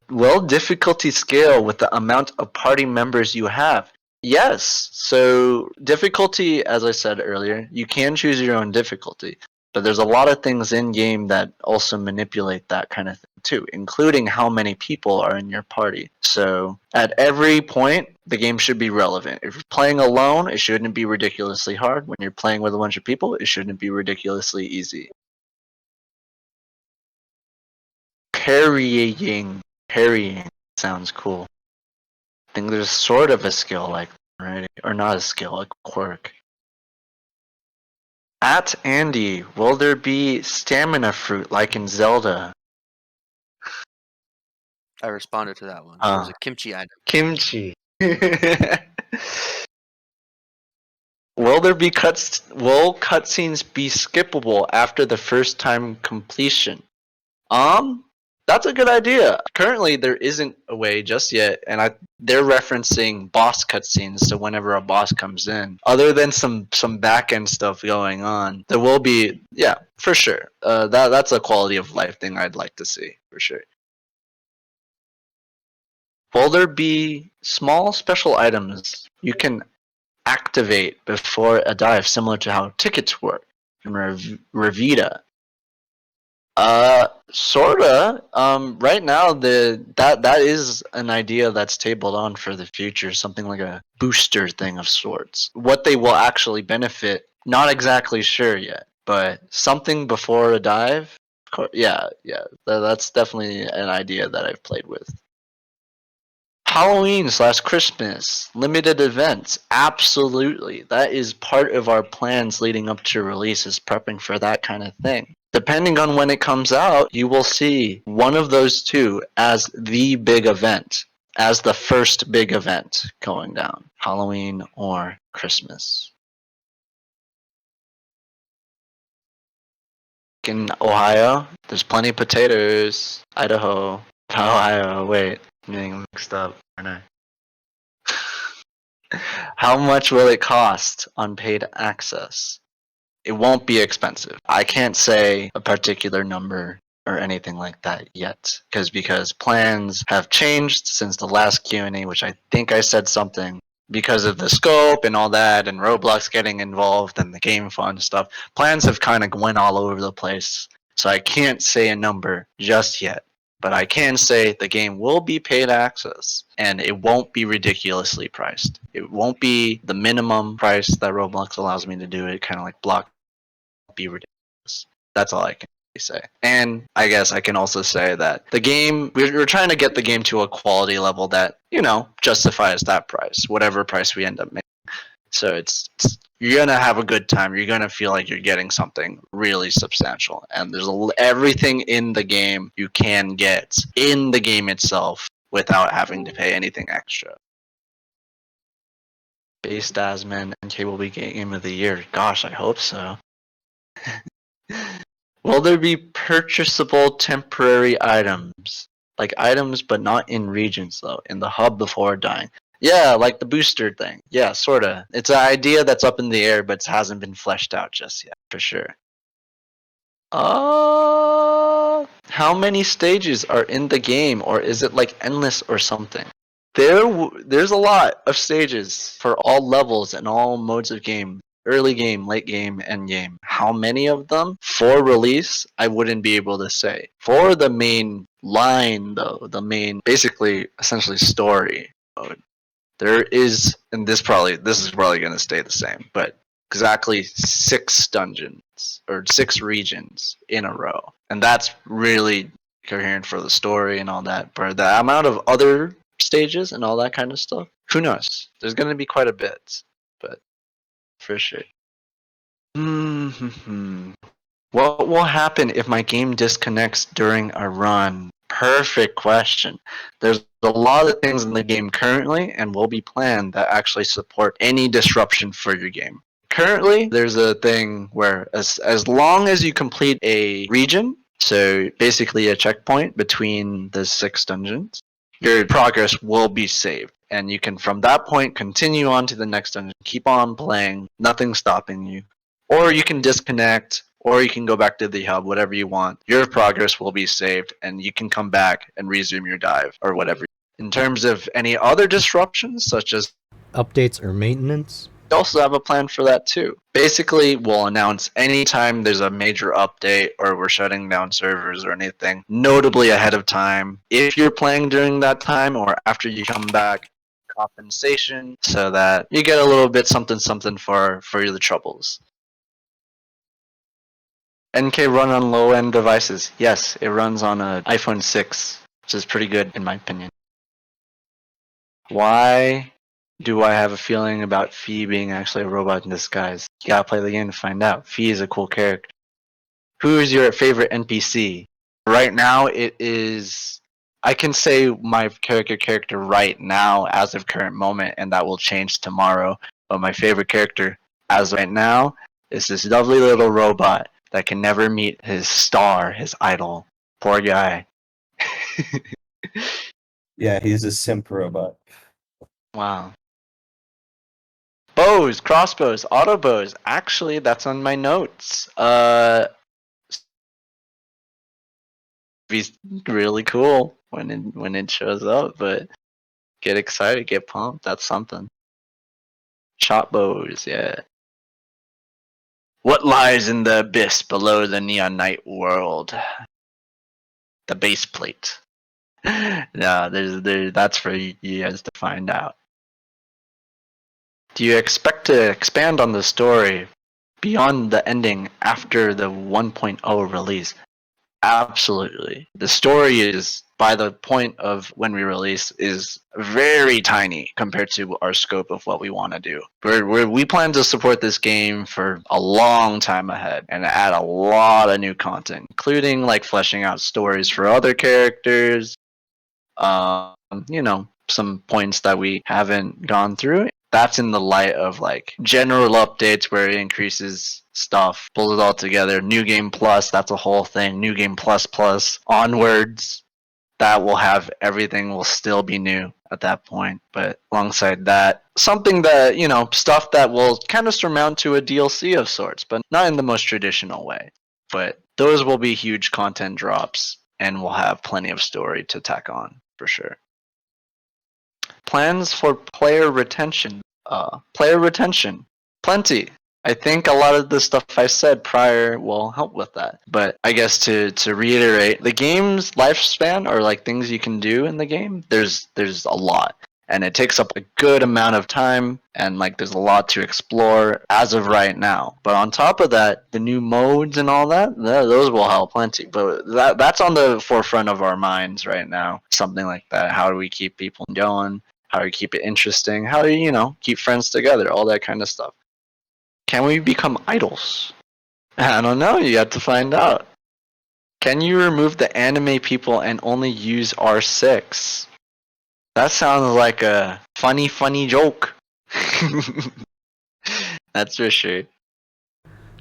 Will difficulty scale with the amount of party members you have? Yes. So difficulty, as I said earlier, you can choose your own difficulty, but there's a lot of things in game that also manipulate that kind of thing too, including how many people are in your party. So at every point, the game should be relevant. If you're playing alone, it shouldn't be ridiculously hard. When you're playing with a bunch of people, it shouldn't be ridiculously easy. Parrying sounds cool. I think there's sort of a skill like that, right? Or not a skill, a quirk. At Andy, will there be stamina fruit like in Zelda? I responded to that one. It was a kimchi item. Kimchi. Will cutscenes be skippable after the first time completion? That's a good idea. Currently, there isn't a way just yet, and they're referencing boss cutscenes. So whenever a boss comes in, other than some back end stuff going on, there will be, yeah, for sure. That's a quality of life thing I'd like to see for sure. Will there be small special items you can activate before a dive, similar to how tickets work in Revita? Sorta. Right now, that is an idea that's tabled on for the future. Something like a booster thing of sorts. What they will actually benefit, not exactly sure yet, but something before a dive. Yeah. That's definitely an idea that I've played with. Halloween/Christmas, limited events. Absolutely. That is part of our plans leading up to release, is prepping for that kind of thing. Depending on when it comes out, you will see one of those two as the big event, as the first big event going down. Halloween or Christmas. In Ohio, there's plenty of potatoes. Idaho. Ohio, wait. I'm getting mixed up, aren't I? How much will it cost on paid access? It won't be expensive. I can't say a particular number or anything like that yet, because plans have changed since the last Q&A, which I think I said something because of the scope and all that, and Roblox getting involved and the game fund stuff. Plans have kind of went all over the place, so I can't say a number just yet. But I can say the game will be paid access, and it won't be ridiculously priced. It won't be the minimum price that Roblox allows me to do it, kind of like Block. Be ridiculous. That's all I can say. And I guess I can also say that the game, we're trying to get the game to a quality level that, justifies that price, whatever price we end up making. So it's you're gonna have a good time. You're gonna feel like you're getting something really substantial, and there's everything in the game you can get in the game itself without having to pay anything extra. Base Dasman NK will be Game of the Year. Gosh, I hope so. Will there be purchasable temporary items? Like items, but not in regions, though, in the hub before dying. Yeah, like the booster thing. Yeah, sorta. It's an idea that's up in the air, but hasn't been fleshed out just yet, for sure. How many stages are in the game, or is it like endless or something? There's a lot of stages for all levels and all modes of game. Early game, late game, end game. How many of them for release, I wouldn't be able to say. For the main line, though, the main, basically, essentially story mode, there is, and this is probably going to stay the same, but exactly 6 dungeons or 6 regions in a row, and that's really coherent for the story and all that. For the amount of other stages and all that kind of stuff, who knows? There's going to be quite a bit, but for sure. What will happen if my game disconnects during a run? Perfect question. There's a lot of things in the game currently and will be planned that actually support any disruption for your game. Currently, there's a thing where as long as you complete a region, so basically a checkpoint between the 6 dungeons, your progress will be saved. And you can, from that point, continue on to the next dungeon, keep on playing, nothing stopping you. Or you can disconnect, or you can go back to the hub, whatever you want. Your progress will be saved, and you can come back and resume your dive, or whatever. In terms of any other disruptions, such as updates or maintenance, we also have a plan for that too. Basically, we'll announce anytime there's a major update or we're shutting down servers or anything, notably ahead of time. If you're playing during that time or after you come back, compensation so that you get a little bit something for the troubles. NK run on low-end devices. Yes, it runs on an iPhone 6, which is pretty good in my opinion. Why do I have a feeling about Fee being actually a robot in disguise? You gotta play the game to find out. Fee is a cool character. Who is your favorite NPC? Right now, it is... I can say my character right now as of current moment, and that will change tomorrow. But my favorite character as of right now is this lovely little robot that can never meet his star, his idol. Poor guy. Yeah, he's a simp robot. Wow. Bows, crossbows, auto bows. Actually, that's on my notes. He's really cool when it shows up, but get excited, get pumped. That's something. Shot bows, yeah. What lies in the abyss below the neon night world? The base plate. No, that's for you guys to find out. Do you expect to expand on the story beyond the ending after the 1.0 release? Absolutely. The story is by the point of when we release is very tiny compared to our scope of what we want to do. We plan to support this game for a long time ahead and add a lot of new content, including like fleshing out stories for other characters, some points that we haven't gone through. That's in the light of like general updates where it increases stuff, pulls it all together. New Game Plus, that's a whole thing. New Game Plus Plus onwards, that will have everything will still be new at that point. But alongside that, something that, stuff that will kind of surmount to a DLC of sorts, but not in the most traditional way. But those will be huge content drops and we'll have plenty of story to tack on for sure. Plans for player retention. Plenty. I think a lot of the stuff I said prior will help with that. But I guess to reiterate, the game's lifespan, or like things you can do in the game, there's a lot. And it takes up a good amount of time, and like there's a lot to explore as of right now. But on top of that, the new modes and all that, those will help plenty. But that's on the forefront of our minds right now. Something like that. How do we keep people going? How do we keep it interesting? How do you, keep friends together? All that kind of stuff. Can we become idols? I don't know. You have to find out. Can you remove the anime people and only use R6? That sounds like a funny joke. That's for sure.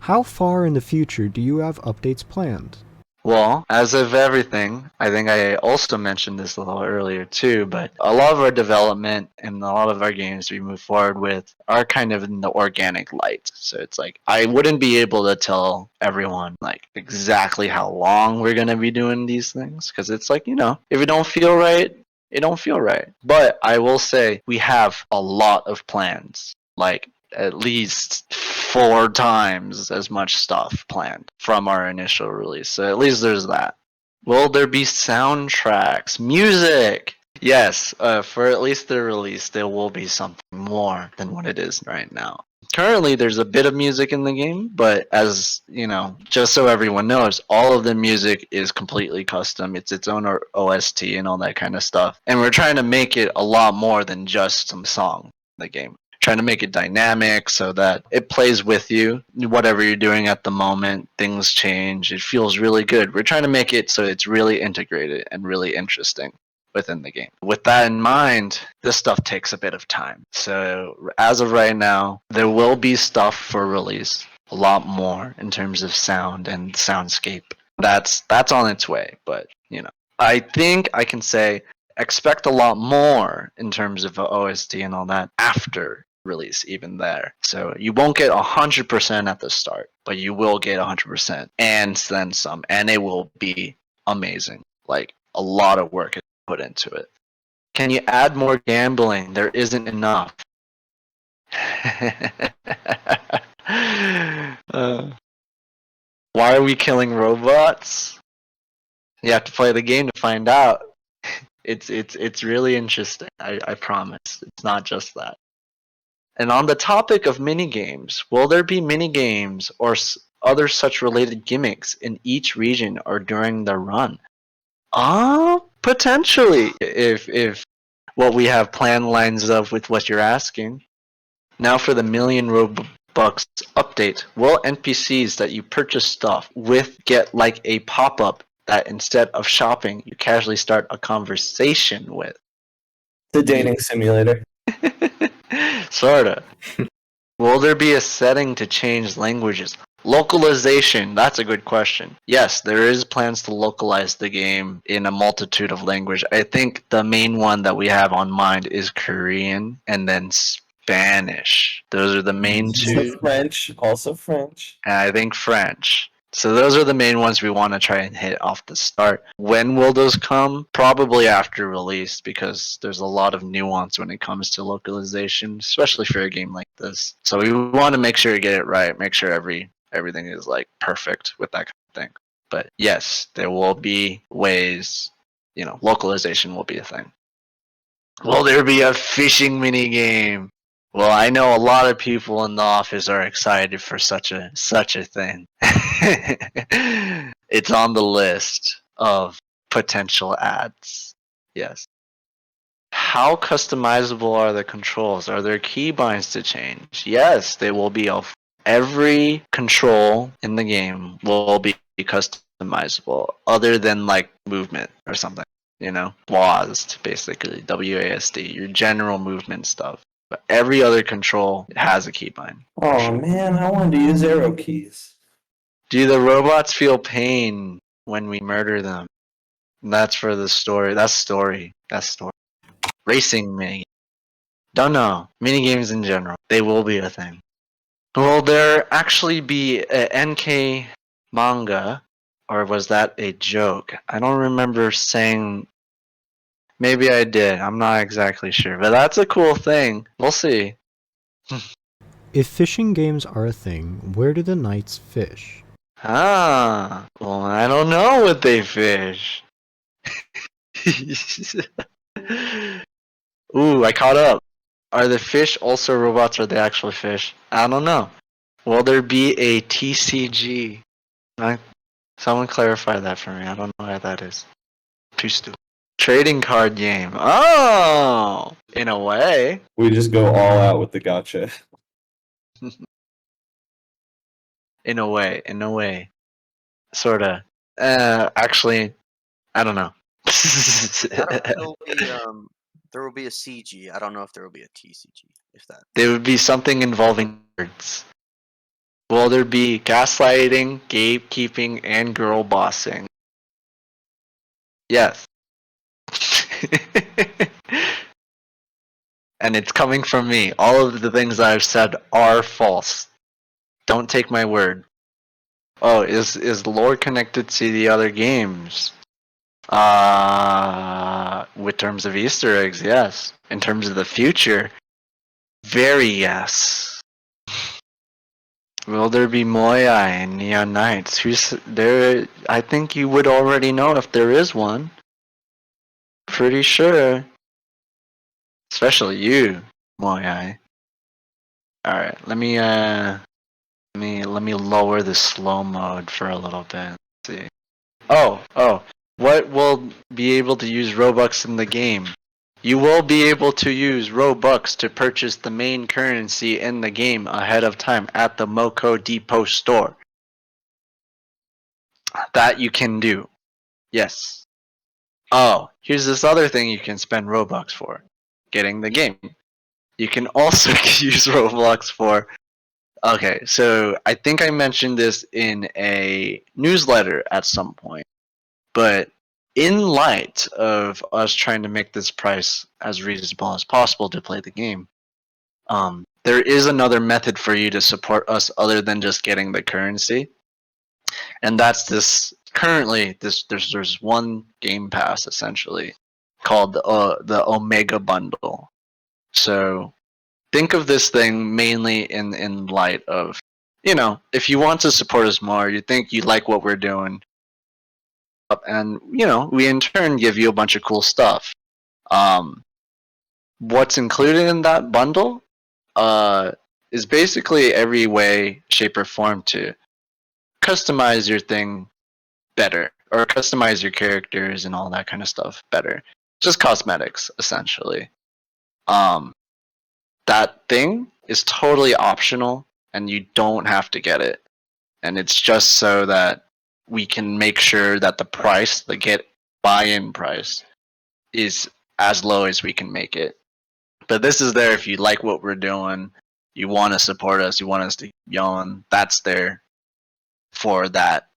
How far in the future do you have updates planned? Well, as of everything, I think I also mentioned this a little earlier too, but a lot of our development and a lot of our games we move forward with are kind of in the organic light. So it's like, I wouldn't be able to tell everyone like exactly how long we're going to be doing these things, because it's like, if it don't feel right, it don't feel right. But I will say we have a lot of plans, like at least 4 times as much stuff planned from our initial release. So at least there's that. Will there be soundtracks? Music! Yes, for at least the release, there will be something more than what it is right now. Currently, there's a bit of music in the game, but as, just so everyone knows, all of the music is completely custom. It's its own OST and all that kind of stuff. And we're trying to make it a lot more than just some song in the game. Trying to make it dynamic so that it plays with you, whatever you're doing at the moment. Things change. It feels really good. We're trying to make it so it's really integrated and really interesting within the game. With that in mind, this stuff takes a bit of time. So as of right now, there will be stuff for release, a lot more in terms of sound and soundscape. That's on its way, but I think I can say expect a lot more in terms of OST and all that after release, even there. So you won't get 100% at the start, but you will get 100% and then some, and it will be amazing. Like a lot of work is put into it. Can you add more gambling? There isn't enough. Why are we killing robots? You have to play the game to find out. It's really interesting. I promise. It's not just that. And on the topic of minigames, will there be minigames or other such related gimmicks in each region or during the run? Potentially, if what we have planned lines up with what you're asking. Now for the million Robux update, will NPCs that you purchase stuff with get like a pop-up that instead of shopping, you casually start a conversation with? The dating simulator. Sorta. Will there be a setting to change languages? Localization, that's a good question. Yes, there is plans to localize the game in a multitude of language. I think the main one that we have on mind is Korean and then Spanish. Those are the main two. French, also French. And I think French. So those are the main ones we want to try and hit off the start. When will those come? Probably after release, because there's a lot of nuance when it comes to localization, especially for a game like this. So we want to make sure to get it right, make sure everything is like perfect with that kind of thing. But yes, there will be ways, localization will be a thing. Will there be a fishing mini game? Well, I know a lot of people in the office are excited for such a thing. It's on the list of potential ads. Yes. How customizable are the controls? Are there keybinds to change? Yes, they will be. Every control in the game will be customizable, other than like movement or something. You know, WASD, basically, WASD, your general movement stuff. But every other control has a keybind. for Oh sure. man, I wanted to use arrow keys. Do the robots feel pain when we murder them? That's for the story. That's story. That's story. Racing mini. Don't know. Minigames in general. They will be a thing. Will there actually be a NK manga? Or was that a joke? I don't remember saying. Maybe I did. I'm not exactly sure. But that's a cool thing. We'll see. If fishing games are a thing, where do the knights fish? Ah. Well, I don't know what they fish. Ooh, I caught up. Are the fish also robots or are they actually fish? I don't know. Will there be a TCG? Someone clarify that for me. I don't know what that is. Too stupid. Trading card game. Oh! In a way. We just go all out with the gotcha. In a way. In a way. Sorta. Actually, I don't know. There will be a CG. I don't know if there will be a TCG. If that. There would be something involving words. Will there be gaslighting, gatekeeping, and girl bossing? Yes. And it's coming from me. All of the things I've said are false. Don't take my word. Oh, is lore connected to the other games? With terms of Easter eggs, yes. In terms of the future, very yes. Will there be Moai and Neon Knights? Who's there? I think you would already know if there is one. Pretty sure. Especially you, Moai. Alright, let me lower the slow mode for a little bit. Let's see. Oh. What will be able to use Robux in the game? You will be able to use Robux to purchase the main currency in the game ahead of time at the Moko Depot store. That you can do. Yes. Oh, here's this other thing you can spend Robux for. Getting the game. You can also use Roblox for. Okay, so I think I mentioned this in a newsletter at some point, but in light of us trying to make this price as reasonable as possible to play the game, there is another method for you to support us other than just getting the currency, and that's this. Currently, there's one Game Pass essentially called the Omega Bundle. So think of this thing mainly in light of, if you want to support us more, you think you like what we're doing, and we in turn give you a bunch of cool stuff. What's included in that bundle is basically every way, shape, or form to customize your thing better, or customize your characters and all that kind of stuff better. Just cosmetics, essentially. That thing is totally optional, and you don't have to get it. And it's just so that we can make sure that the price, the get buy-in price, is as low as we can make it. But this is there if you like what we're doing, you want to support us, you want us to keep going. That's there for that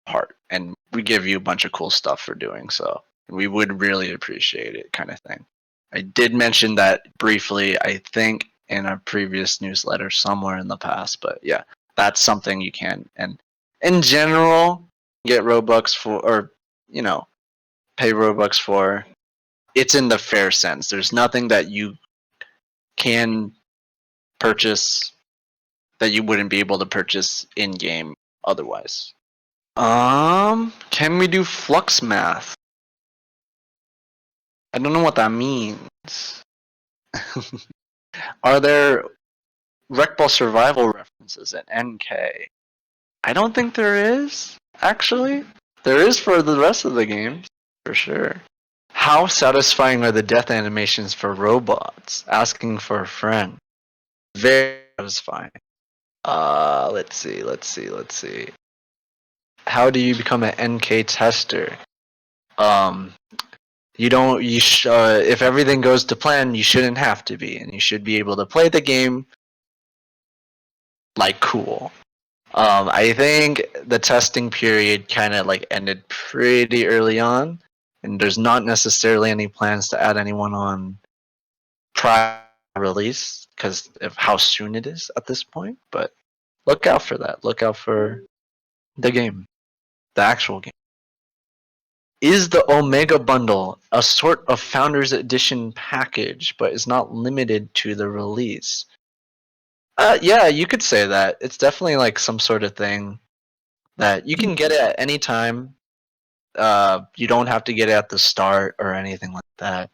part, and we give you a bunch of cool stuff for doing so. And we would really appreciate it, kind of thing. I did mention that briefly, I think, in a previous newsletter somewhere in the past, but yeah, that's something you can. And in general, get Robux for, or pay Robux for. It's in the fair sense. There's nothing that you can purchase that you wouldn't be able to purchase in game otherwise. Can we do flux math? I don't know what that means. Are there Wreck Ball Survival references in NK? I don't think there is, actually. There is for the rest of the games. For sure. How satisfying are the death animations for robots? Asking for a friend. Very satisfying. Let's see. How do you become an NK tester? You don't. If everything goes to plan, you shouldn't have to be, and you should be able to play the game like cool. I think the testing period kind of like ended pretty early on, and there's not necessarily any plans to add anyone on prior release because of how soon it is at this point. But look out for that. Look out for the game, the actual game. Is the Omega Bundle a sort of Founders Edition package, but is not limited to the release? Yeah, you could say that. It's definitely like some sort of thing that you can get it at any time. You don't have to get it at the start or anything like that.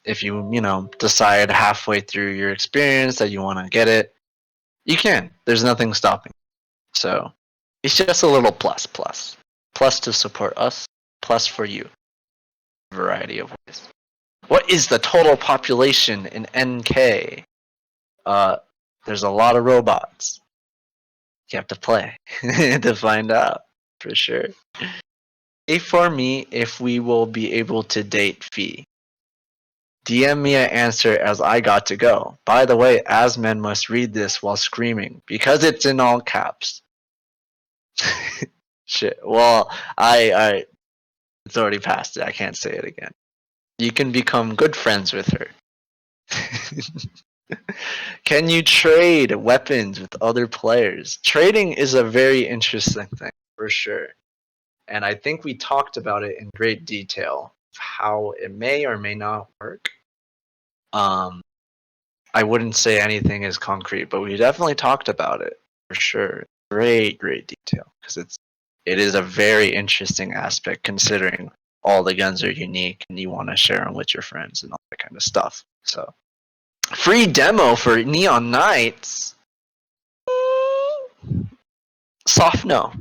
If you decide halfway through your experience that you want to get it, you can. There's nothing stopping. So it's just a little plus. Plus to support us, plus for you. Variety of ways. What is the total population in NK? There's a lot of robots. You have to play to find out for sure. For me, if we will be able to date Fee. DM me an answer as I got to go. By the way, Asman must read this while screaming because it's in all caps. Shit. Well, I it's already past it. I can't say it again. You can become good friends with her. Can you trade weapons with other players? Trading is a very interesting thing, for sure. And I think we talked about it in great detail, how it may or may not work. I wouldn't say anything is concrete, but we definitely talked about it, for sure. Great detail, because it is a very interesting aspect considering all the guns are unique and you want to share them with your friends and all that kind of stuff. So, free demo for Neon Knights. Soft no.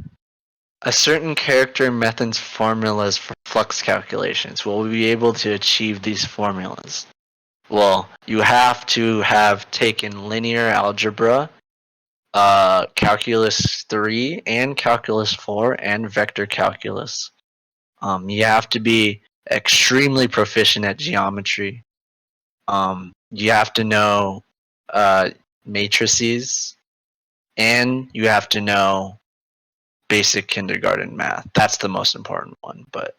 A certain character method's formulas for flux calculations. Will we be able to achieve these formulas? Well, you have to have taken linear algebra, calculus 3 and calculus 4 and vector calculus. You have to be extremely proficient at geometry. You have to know matrices, and you have to know basic kindergarten math. That's the most important one, but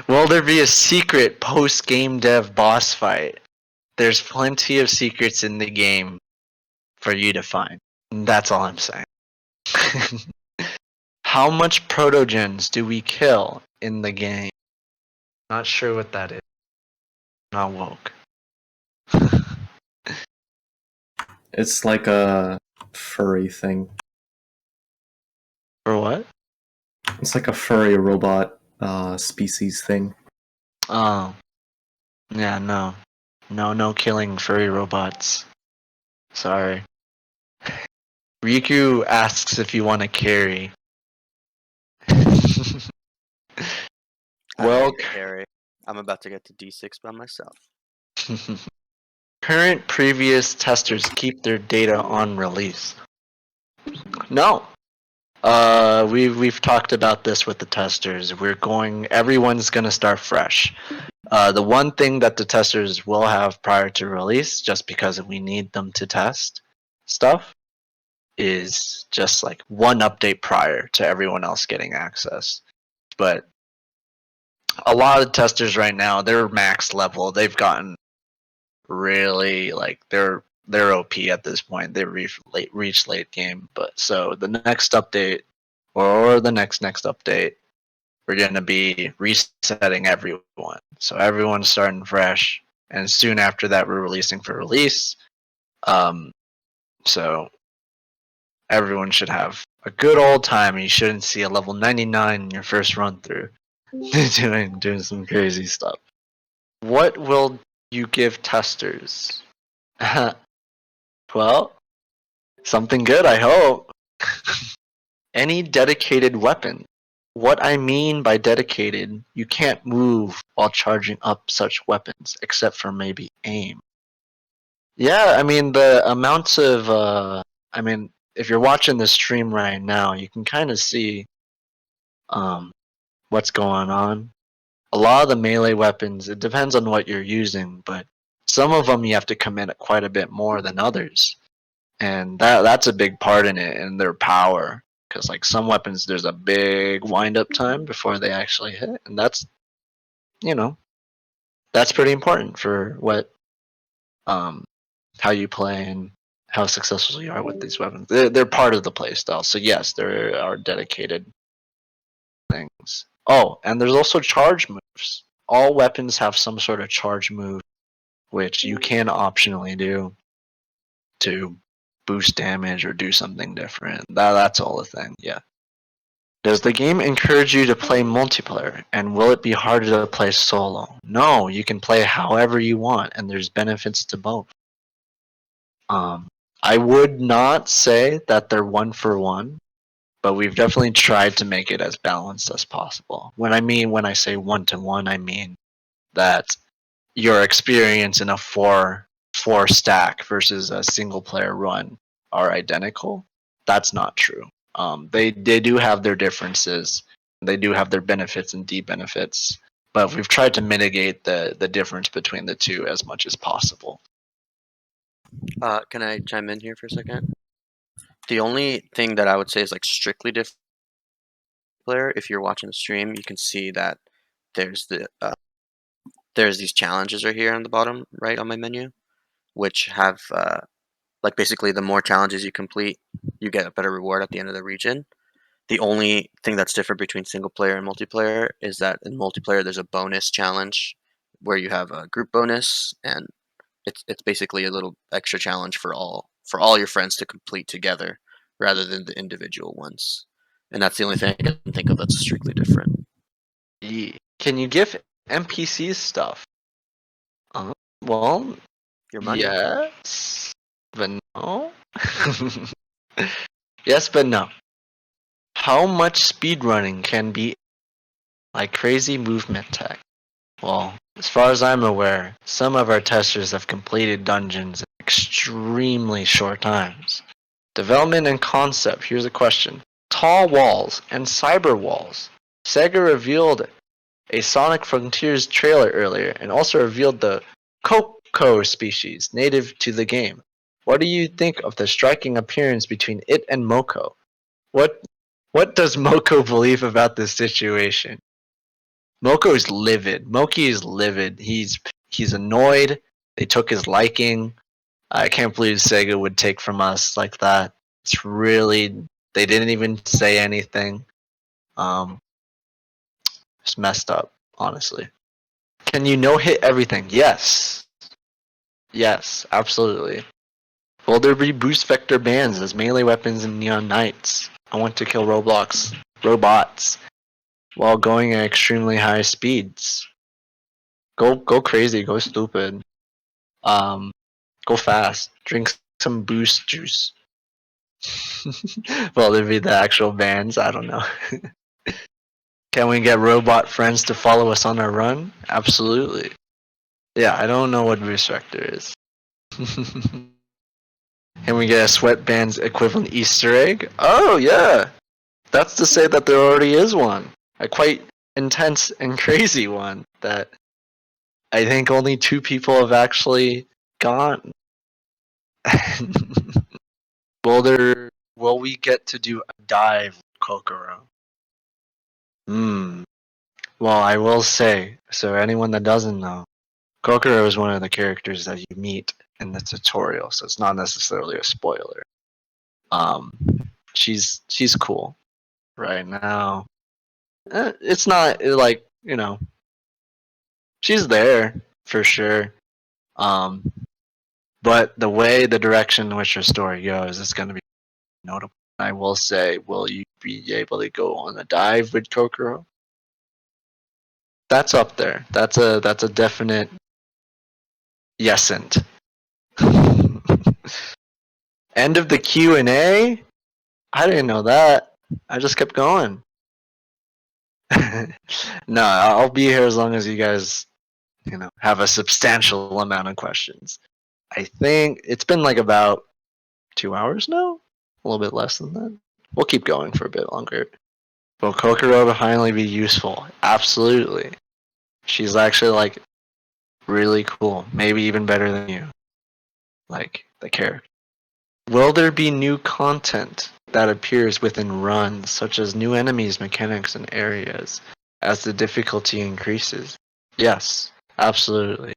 will there be a secret post-game dev boss fight? There's plenty of secrets in the game for you to find. That's all I'm saying. How much protogens do we kill in the game? Not sure what that is. Not woke. It's like a furry thing. For what? It's like a furry robot species thing. Oh. Yeah, no. No killing furry robots. Sorry. Riku asks if you want to carry. Well, Harry, I'm about to get to D6 by myself. current previous testers keep their data on release. No. We've talked about this with the testers. Everyone's gonna start fresh. The one thing that the testers will have prior to release, just because we need them to test stuff, is just like one update prior to everyone else getting access. But a lot of testers right now, they're max level. They've gotten really like they're OP at this point. They reached late game. But so the next update or the next update, we're gonna be resetting everyone. So everyone's starting fresh, and soon after that, we're releasing for release. So everyone should have a good old time, and you shouldn't see a level 99 in your first run through doing some crazy stuff. What will you give testers? Well, something good, I hope. any dedicated weapon. What I mean by dedicated, you can't move while charging up such weapons, except for maybe aim. Yeah, I mean, the amounts of, if you're watching the stream right now, you can kind of see what's going on. A lot of the melee weapons, it depends on what you're using, but some of them you have to commit quite a bit more than others. And that's a big part in it, and their power. Because like some weapons, there's a big wind-up time before they actually hit, and that's, you know, that's pretty important for what, how you play and how successful you are with these weapons. They're part of the playstyle, so yes, there are dedicated things. Oh, and there's also charge moves. All weapons have some sort of charge move, which you can optionally do to boost damage or do something different. That's all a thing, yeah. Does the game encourage you to play multiplayer, and will it be harder to play solo? No, you can play however you want, and there's benefits to both. I would not say that they're one for one, but we've definitely tried to make it as balanced as possible. When I say one to one, I mean that your experience in a four stack versus a single player run are identical. That's not true. They do have their differences. They do have their benefits and de-benefits, but we've tried to mitigate the difference between the two as much as possible. Can I chime in here for a second? The only thing that I would say is like strictly different player. If you're watching the stream, you can see that there's there's these challenges right here on the bottom right on my menu, which have like basically the more challenges you complete, you get a better reward at the end of the region. The only thing that's different between single player and multiplayer is that in multiplayer there's a bonus challenge where you have a group bonus, and it's basically a little extra challenge for all your friends to complete together rather than the individual ones. And that's the only thing I can think of that's strictly different. Can you give NPCs stuff? Well, Your money. yes, but no. Yes, but no. How much speedrunning can be like crazy movement tech? Well, as far as I'm aware, some of our testers have completed dungeons in extremely short times. Development and concept, here's a question. Tall walls and cyber walls. Sega revealed a Sonic Frontiers trailer earlier and also revealed the Coco species native to the game. What do you think of the striking appearance between it and Moko? What does Moko believe about this situation? Moko is livid. Moki is livid. He's annoyed. They took his liking. I can't believe Sega would take from us like that. It's really, they didn't even say anything. It's messed up, honestly. Can you no hit everything? Yes. Yes, absolutely. Will there be boost vector bans as melee weapons in Neon Knights? I want to kill robots while going at extremely high speeds. Go crazy, go stupid. Go fast. Drink some boost juice. Will there be the actual bans? I don't know. Can we get robot friends to follow us on our run? Absolutely. Yeah, I don't know what boost vector is. Can we get a sweatbands equivalent Easter egg? Oh yeah! That's to say that there already is one. A quite intense and crazy one that I think only 2 people have actually gotten. Will we get to do a dive with Kokoro? Well, I will say, so anyone that doesn't know, Kokoro is one of the characters that you meet in the tutorial, so it's not necessarily a spoiler. She's cool right now. It's not like, you know, she's there for sure. But the way, the direction in which her story goes is going to be notable. I will say, will you be able to go on a dive with Kokoro? That's up there. That's a definite yesent. End of the Q&A? I didn't know that. I just kept going. No, I'll be here as long as you guys, have a substantial amount of questions. I think it's been like about 2 hours now, a little bit less than that. We'll keep going for a bit longer. Will Kokoro finally be useful? Absolutely. She's actually like really cool, maybe even better than you. Like the character. Will there be new content that appears within runs, such as new enemies, mechanics, and areas, as the difficulty increases? Yes, absolutely.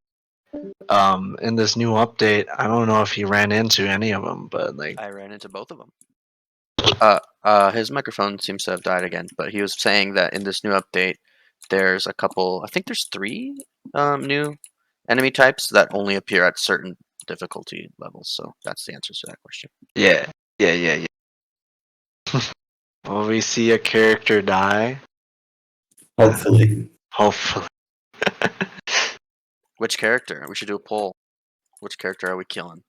In this new update, I don't know if you ran into any of them, but like, I ran into both of them. His microphone seems to have died again, but he was saying that in this new update, there's a couple. I think there's 3 new enemy types that only appear at certain difficulty levels. So that's the answer to that question. yeah. Will we see a character die? Hopefully. Hopefully. Which character? We should do a poll. Which character are we killing?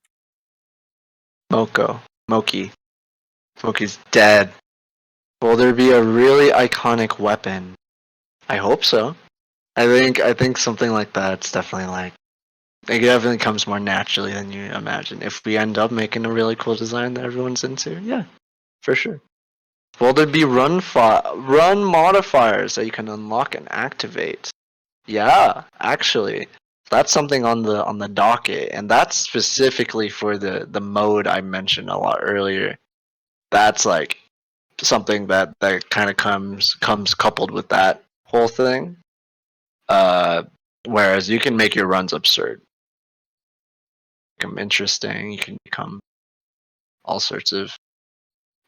Moki. Moki's dead. Will there be a really iconic weapon? I hope so. I think something like that's definitely like it definitely comes more naturally than you imagine. If we end up making a really cool design that everyone's into, yeah, for sure. Will there be run modifiers that you can unlock and activate? Yeah, actually, that's something on the docket, and that's specifically for the mode I mentioned a lot earlier. That's like something that kind of comes coupled with that whole thing. Whereas you can make your runs absurd, become interesting. You can become all sorts of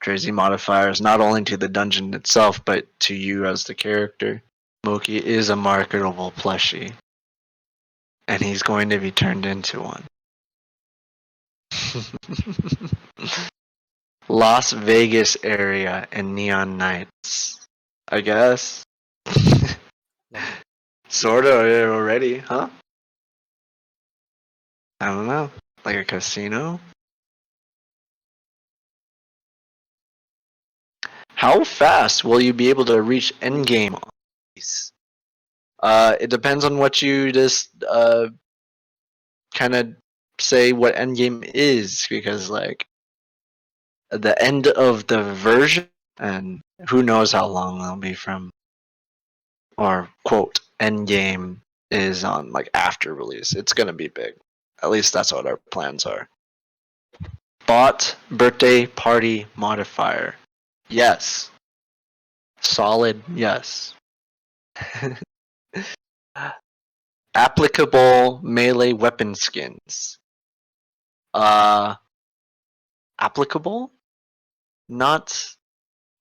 crazy modifiers, not only to the dungeon itself, but to you as the character. Moki is a marketable plushie, and he's going to be turned into one. Las Vegas area and Neon Nights, I guess. Sorta already, huh? I don't know. Like a casino? How fast will you be able to reach endgame on these? It depends on what you just kind of say what endgame is, because like the end of the version, and who knows how long they'll be from, or quote endgame is on like after release. It's gonna be big. At least that's what our plans are. Bot birthday party modifier. Yes. Solid yes. Applicable melee weapon skins. Applicable? Not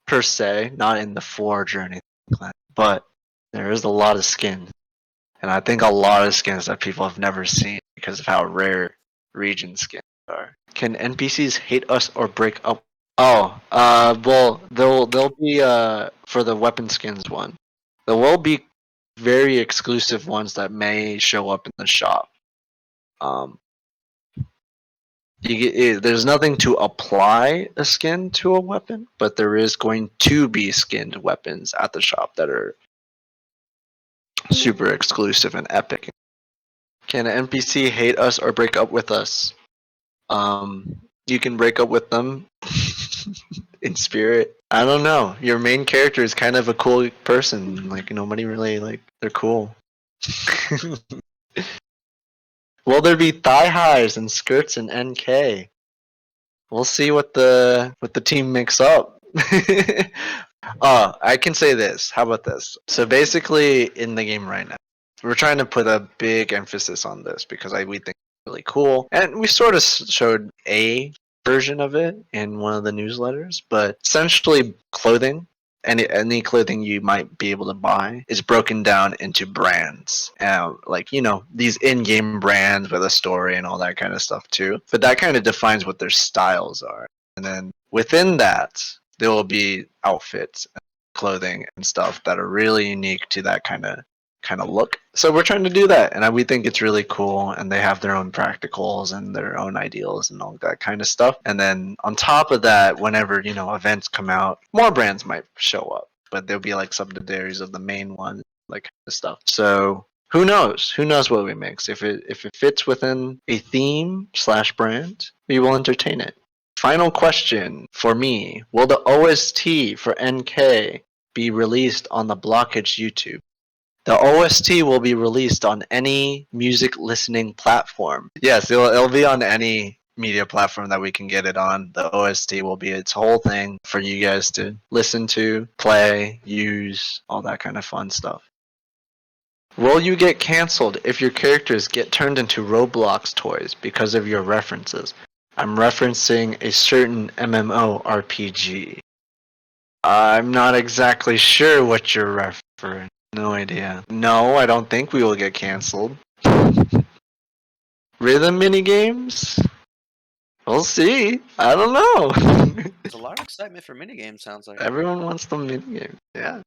per se, not in the Forge or anything like that, but there is a lot of skins. And I think a lot of skins that people have never seen because of how rare region skins are. Can NPCs hate us or break up? Oh, well, they'll be for the weapon skins one. There will be very exclusive ones that may show up in the shop. There's nothing to apply a skin to a weapon, but there is going to be skinned weapons at the shop that are super exclusive and epic. Can an NPC hate us or break up with us? You can break up with them in spirit. I don't know. Your main character is kind of a cool person. Like nobody really like they're cool. Will there be thigh highs and skirts in NK? We'll see what the team makes up. I can say this. How about this? So basically, in the game right now, we're trying to put a big emphasis on this because we think it's really cool, and we sort of showed a version of it in one of the newsletters. But essentially, clothing. Any clothing you might be able to buy is broken down into brands, like these in-game brands with a story and all that kind of stuff too. But that kind of defines what their styles are, and then within that, there will be outfits, clothing, and stuff that are really unique to that kind of kind of look. So we're trying to do that, and we think it's really cool. And they have their own practicals and their own ideals and all that kind of stuff. And then on top of that, whenever events come out, more brands might show up, but they'll be like subsidiaries of the main one, like kind of stuff. So who knows? Who knows what we mix? If it fits within a theme / brand, we will entertain it. Final question for me: will the OST for NK be released on the Blockage YouTube? The OST will be released on any music listening platform. Yes, it'll be on any media platform that we can get it on. The OST will be its whole thing for you guys to listen to, play, use, all that kind of fun stuff. Will you get cancelled if your characters get turned into Roblox toys because of your references? I'm referencing a certain MMORPG. I'm not exactly sure what you're referring. No idea. No, I don't think we will get cancelled. Rhythm minigames? We'll see. I don't know. There's a lot of excitement for minigames, sounds like. Everyone wants the minigames, yeah.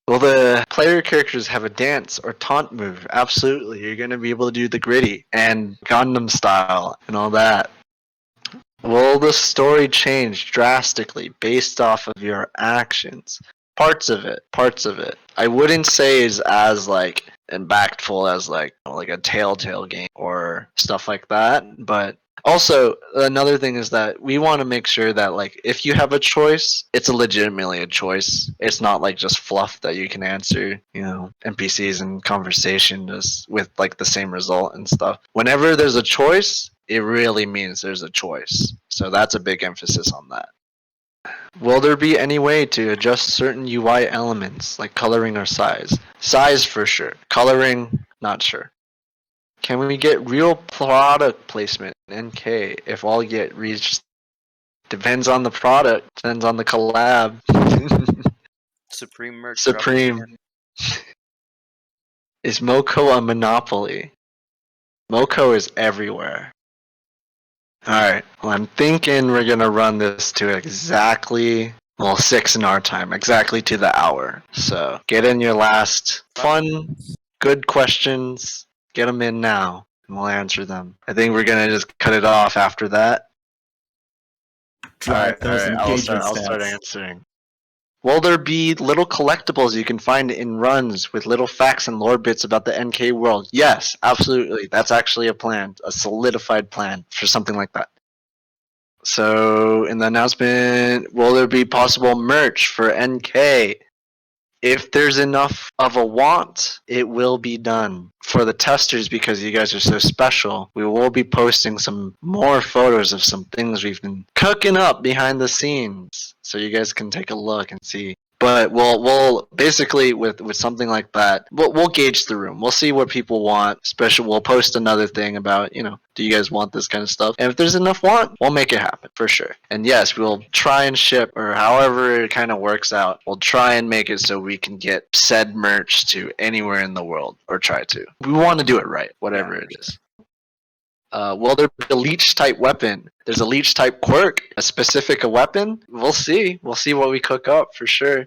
Will the player characters have a dance or taunt move? Absolutely. You're going to be able to do the gritty and Gundam style and all that. Will the story change drastically based off of your actions? Parts of it. I wouldn't say is as like impactful as like a Telltale game or stuff like that. But also another thing is that we want to make sure that like if you have a choice, it's legitimately a choice. It's not like just fluff that you can answer, NPCs and conversation just with like the same result and stuff. Whenever there's a choice, it really means there's a choice. So that's a big emphasis on that. Will there be any way to adjust certain UI elements like coloring or size? Size for sure. Coloring, not sure. Can we get real product placement in NK if all get reached? Depends on the product. Depends on the collab. Supreme merch. Supreme. Is Moko a monopoly? Moko is everywhere. Alright, well I'm thinking we're gonna run this to exactly 6 in our time, exactly to the hour. So get in your last fun, good questions, get them in now, and we'll answer them. I think we're gonna just cut it off after that. Drive those I'll engagement start stats. answering. Will there be little collectibles you can find in runs with little facts and lore bits about the NK world? Yes, absolutely. That's actually a plan, a solidified plan for something like that. So, in the announcement, will there be possible merch for NK? If there's enough of a want, it will be done. For the testers, because you guys are so special, we will be posting some more photos of some things we've been cooking up behind the scenes, so you guys can take a look and see. But we'll basically with something like that, we'll gauge the room. We'll see what people want. Especially, we'll post another thing about do you guys want this kind of stuff? And if there's enough want, we'll make it happen for sure. And yes, we'll try and ship, or however it kind of works out. We'll try and make it so we can get said merch to anywhere in the world, or try to. We want to do it right, whatever it is. Will there be a leech type weapon? There's a leech type quirk, a specific weapon. We'll see. We'll see what we cook up for sure.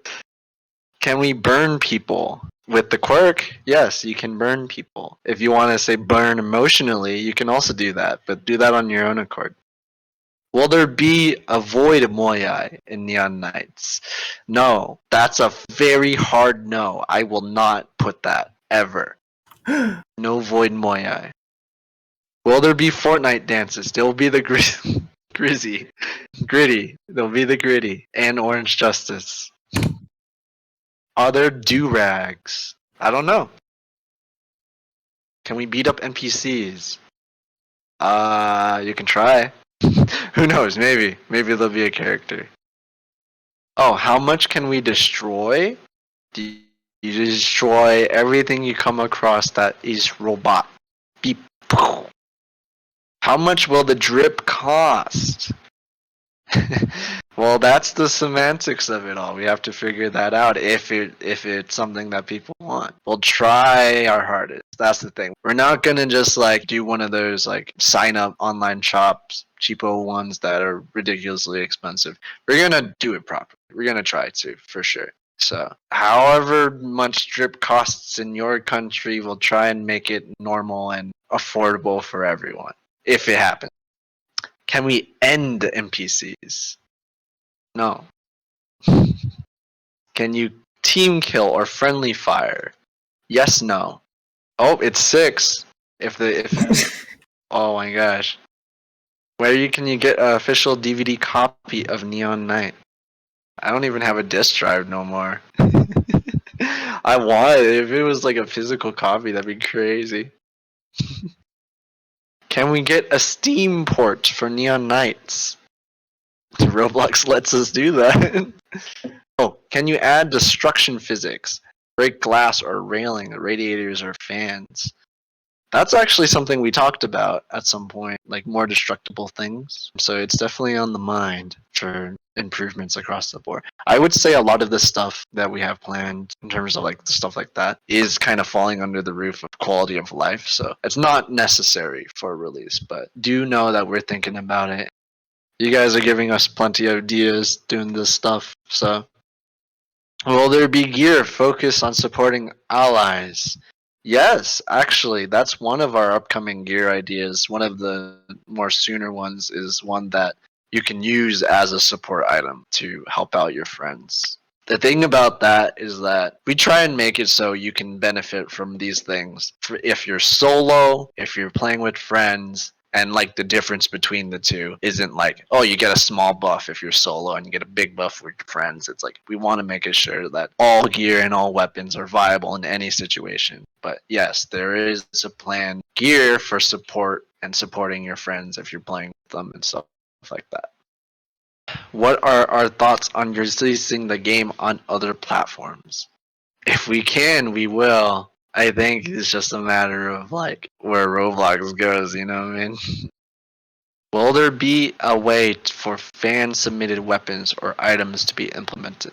Can we burn people with the quirk? Yes, you can burn people. If you want to say burn emotionally, you can also do that, but do that on your own accord. Will there be a void Moyai in Neon Knights? No, that's a very hard no. I will not put that ever. No void Moyai. Will there be Fortnite dances? There will be the gritty. There'll be the gritty and Orange Justice. Are there do-rags? I don't know. Can we beat up NPCs? You can try. Who knows? Maybe there'll be a character. Oh, how much can we destroy? You destroy everything you come across that is robot. Beep. How much will the drip cost? Well, that's the semantics of it all. We have to figure that out if it's something that people want. We'll try our hardest. That's the thing. We're not gonna just do one of those sign up online shops, cheapo ones that are ridiculously expensive. We're gonna do it properly. We're gonna try to, for sure. So, however much drip costs in your country, we'll try and make it normal and affordable for everyone, if it happens. Can we end NPCs? No. Can you team kill or friendly fire? Yes, no. Oh, it's 6. If oh my gosh. Can you get an official DVD copy of Neon Knight? I don't even have a disc drive no more. I want it. If it was like a physical copy, that'd be crazy. Can we get a Steam port for Neon Knights? Roblox lets us do that. Oh, can you add destruction physics? Break glass or railing, radiators or fans? That's actually something we talked about at some point, like more destructible things. So it's definitely on the mind for improvements across the board. I would say a lot of the stuff that we have planned in terms of like stuff like that is kind of falling under the roof of quality of life. So it's not necessary for release, but do know that we're thinking about it. You guys are giving us plenty of ideas doing this stuff. So will there be gear focused on supporting allies? Yes, actually, that's one of our upcoming gear ideas. One of the more sooner ones is one that you can use as a support item to help out your friends. The thing about that is that we try and make it so you can benefit from these things if you're solo, if you're playing with friends, and like the difference between the two isn't like, oh, you get a small buff if you're solo and you get a big buff with your friends. It's like we want to make it sure that all gear and all weapons are viable in any situation. But yes, there is a planned gear for support and supporting your friends if you're playing with them and stuff like that. What are our thoughts on releasing the game on other platforms? If we can, we will. I think it's just a matter of like where Roblox goes, you know what I mean? Will there be a way for fan submitted weapons or items to be implemented?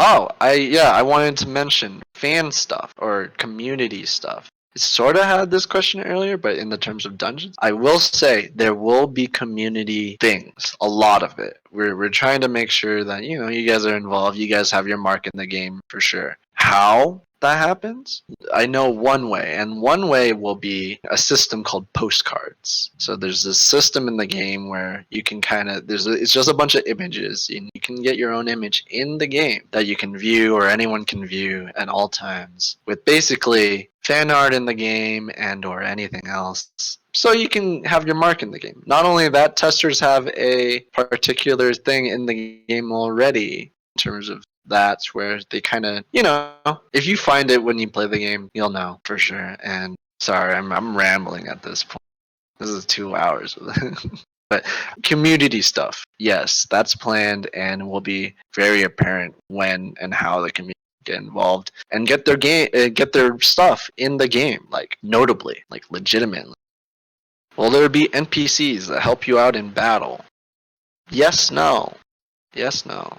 Oh, I wanted to mention fan stuff or community stuff. I sort of had this question earlier, but in the terms of dungeons, I will say there will be community things, a lot of it. We're trying to make sure that, you know, you guys are involved, you guys have your mark in the game for sure. How that happens? I know one way, and one way will be a system called Postcards. So there's this system in the game where you can kind of it's just a bunch of images, and you can get your own image in the game that you can view or anyone can view at all times with basically fan art in the game and or anything else. So you can have your mark in the game. Not only that, testers have a particular thing in the game already in terms of that's where they kind of, you know, if you find it when you play the game, you'll know for sure. And sorry, I'm rambling at this point. This is 2 hours. But community stuff, yes, that's planned and will be very apparent when and how the community get involved and get their stuff in the game, like notably, like legitimately. Will there be NPCs that help you out in battle? Yes, no. Yes, no.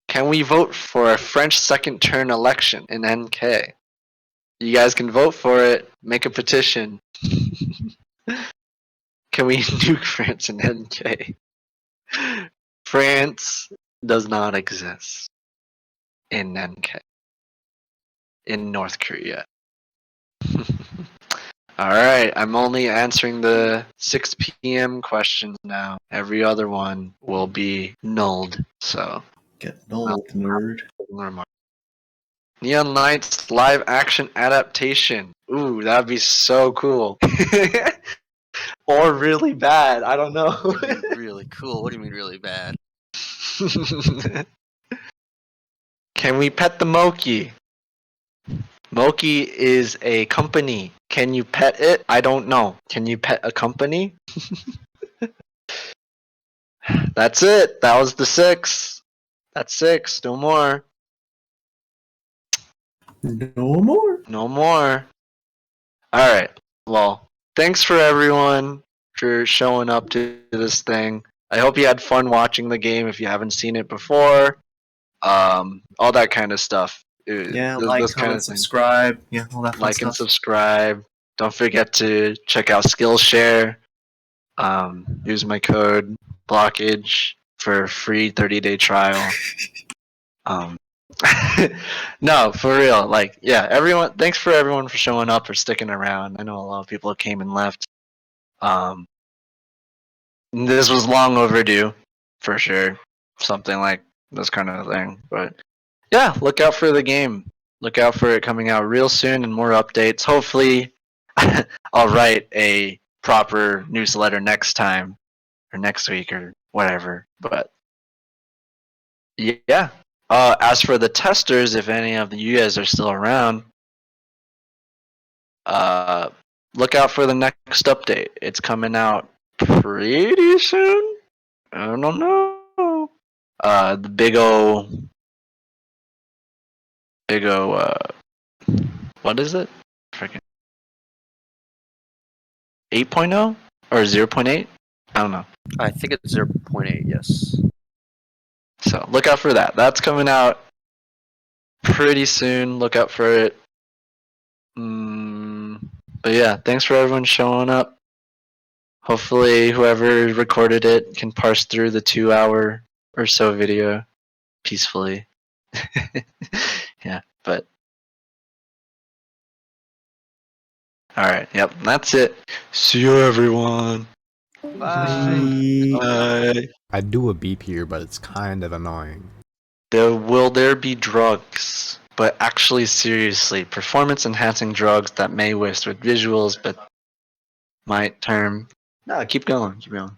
Can we vote for a French second turn election in NK? You guys can vote for it. Make a petition. Can we nuke France in NK? France does not exist in NK. In North Korea. Alright, I'm only answering the 6 p.m. questions now. Every other one will be nulled. So Get nulled, nerd. Neon Knights live action adaptation. Ooh, that'd be so cool. Or really bad. I don't know. Really cool. What do you mean really bad? Can we pet the Moki? Moki is a company. Can you pet it? I don't know. Can you pet a company? That's it. That was the 6. That's 6. No more. No more? No more. Alright. Well, thanks for everyone for showing up to this thing. I hope you had fun watching the game if you haven't seen it before. All that kind of stuff. Yeah, Those like, kind comment, of things. subscribe. Yeah, all that fun Like stuff. and subscribe. Don't forget to check out Skillshare. Use my code Blockage for a free 30-day trial. No, for real. Like, yeah, everyone. Thanks for everyone for showing up or sticking around. I know a lot of people came and left. This was long overdue, for sure. Something like this kind of thing. But yeah, look out for the game. Look out for it coming out real soon and more updates. Hopefully, I'll write a proper newsletter next time or next week or whatever. But yeah. As for the testers, if any of you guys are still around, look out for the next update. It's coming out pretty soon. I don't know. The big O, what is it? Freaking 8.0 or 0.8? I don't know. I think it's 0.8. Yes. So look out for that. That's coming out pretty soon. Look out for it. But yeah, thanks for everyone showing up. Hopefully, whoever recorded it can parse through the 2 hour or so video peacefully. Yeah, but alright, yep, that's it. See you, everyone. Bye. Bye. I do a beep here, but it's kind of annoying. Will there be drugs? But actually, seriously, performance enhancing drugs that may waste with visuals, but might term. No, keep going, keep going.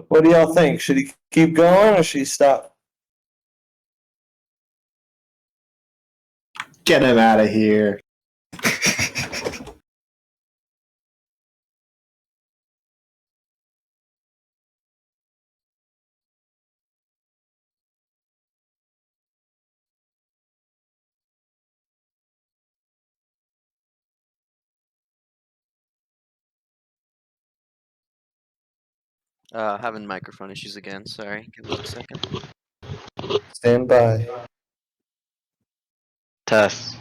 What do y'all think? Should he keep going or should he stop? Get him out of here. Having microphone issues again. Sorry. Give me 1 second. Stand by. Test.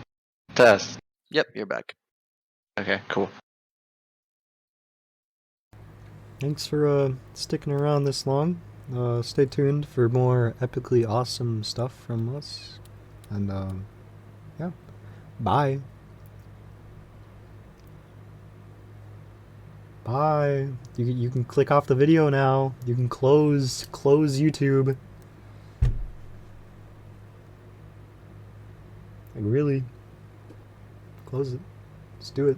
Test. Yep, you're back. Okay, cool. Thanks for sticking around this long. Stay tuned for more epically awesome stuff from us. And yeah, bye. Bye. You can click off the video now. You can close YouTube. Like really, close it. Let's do it.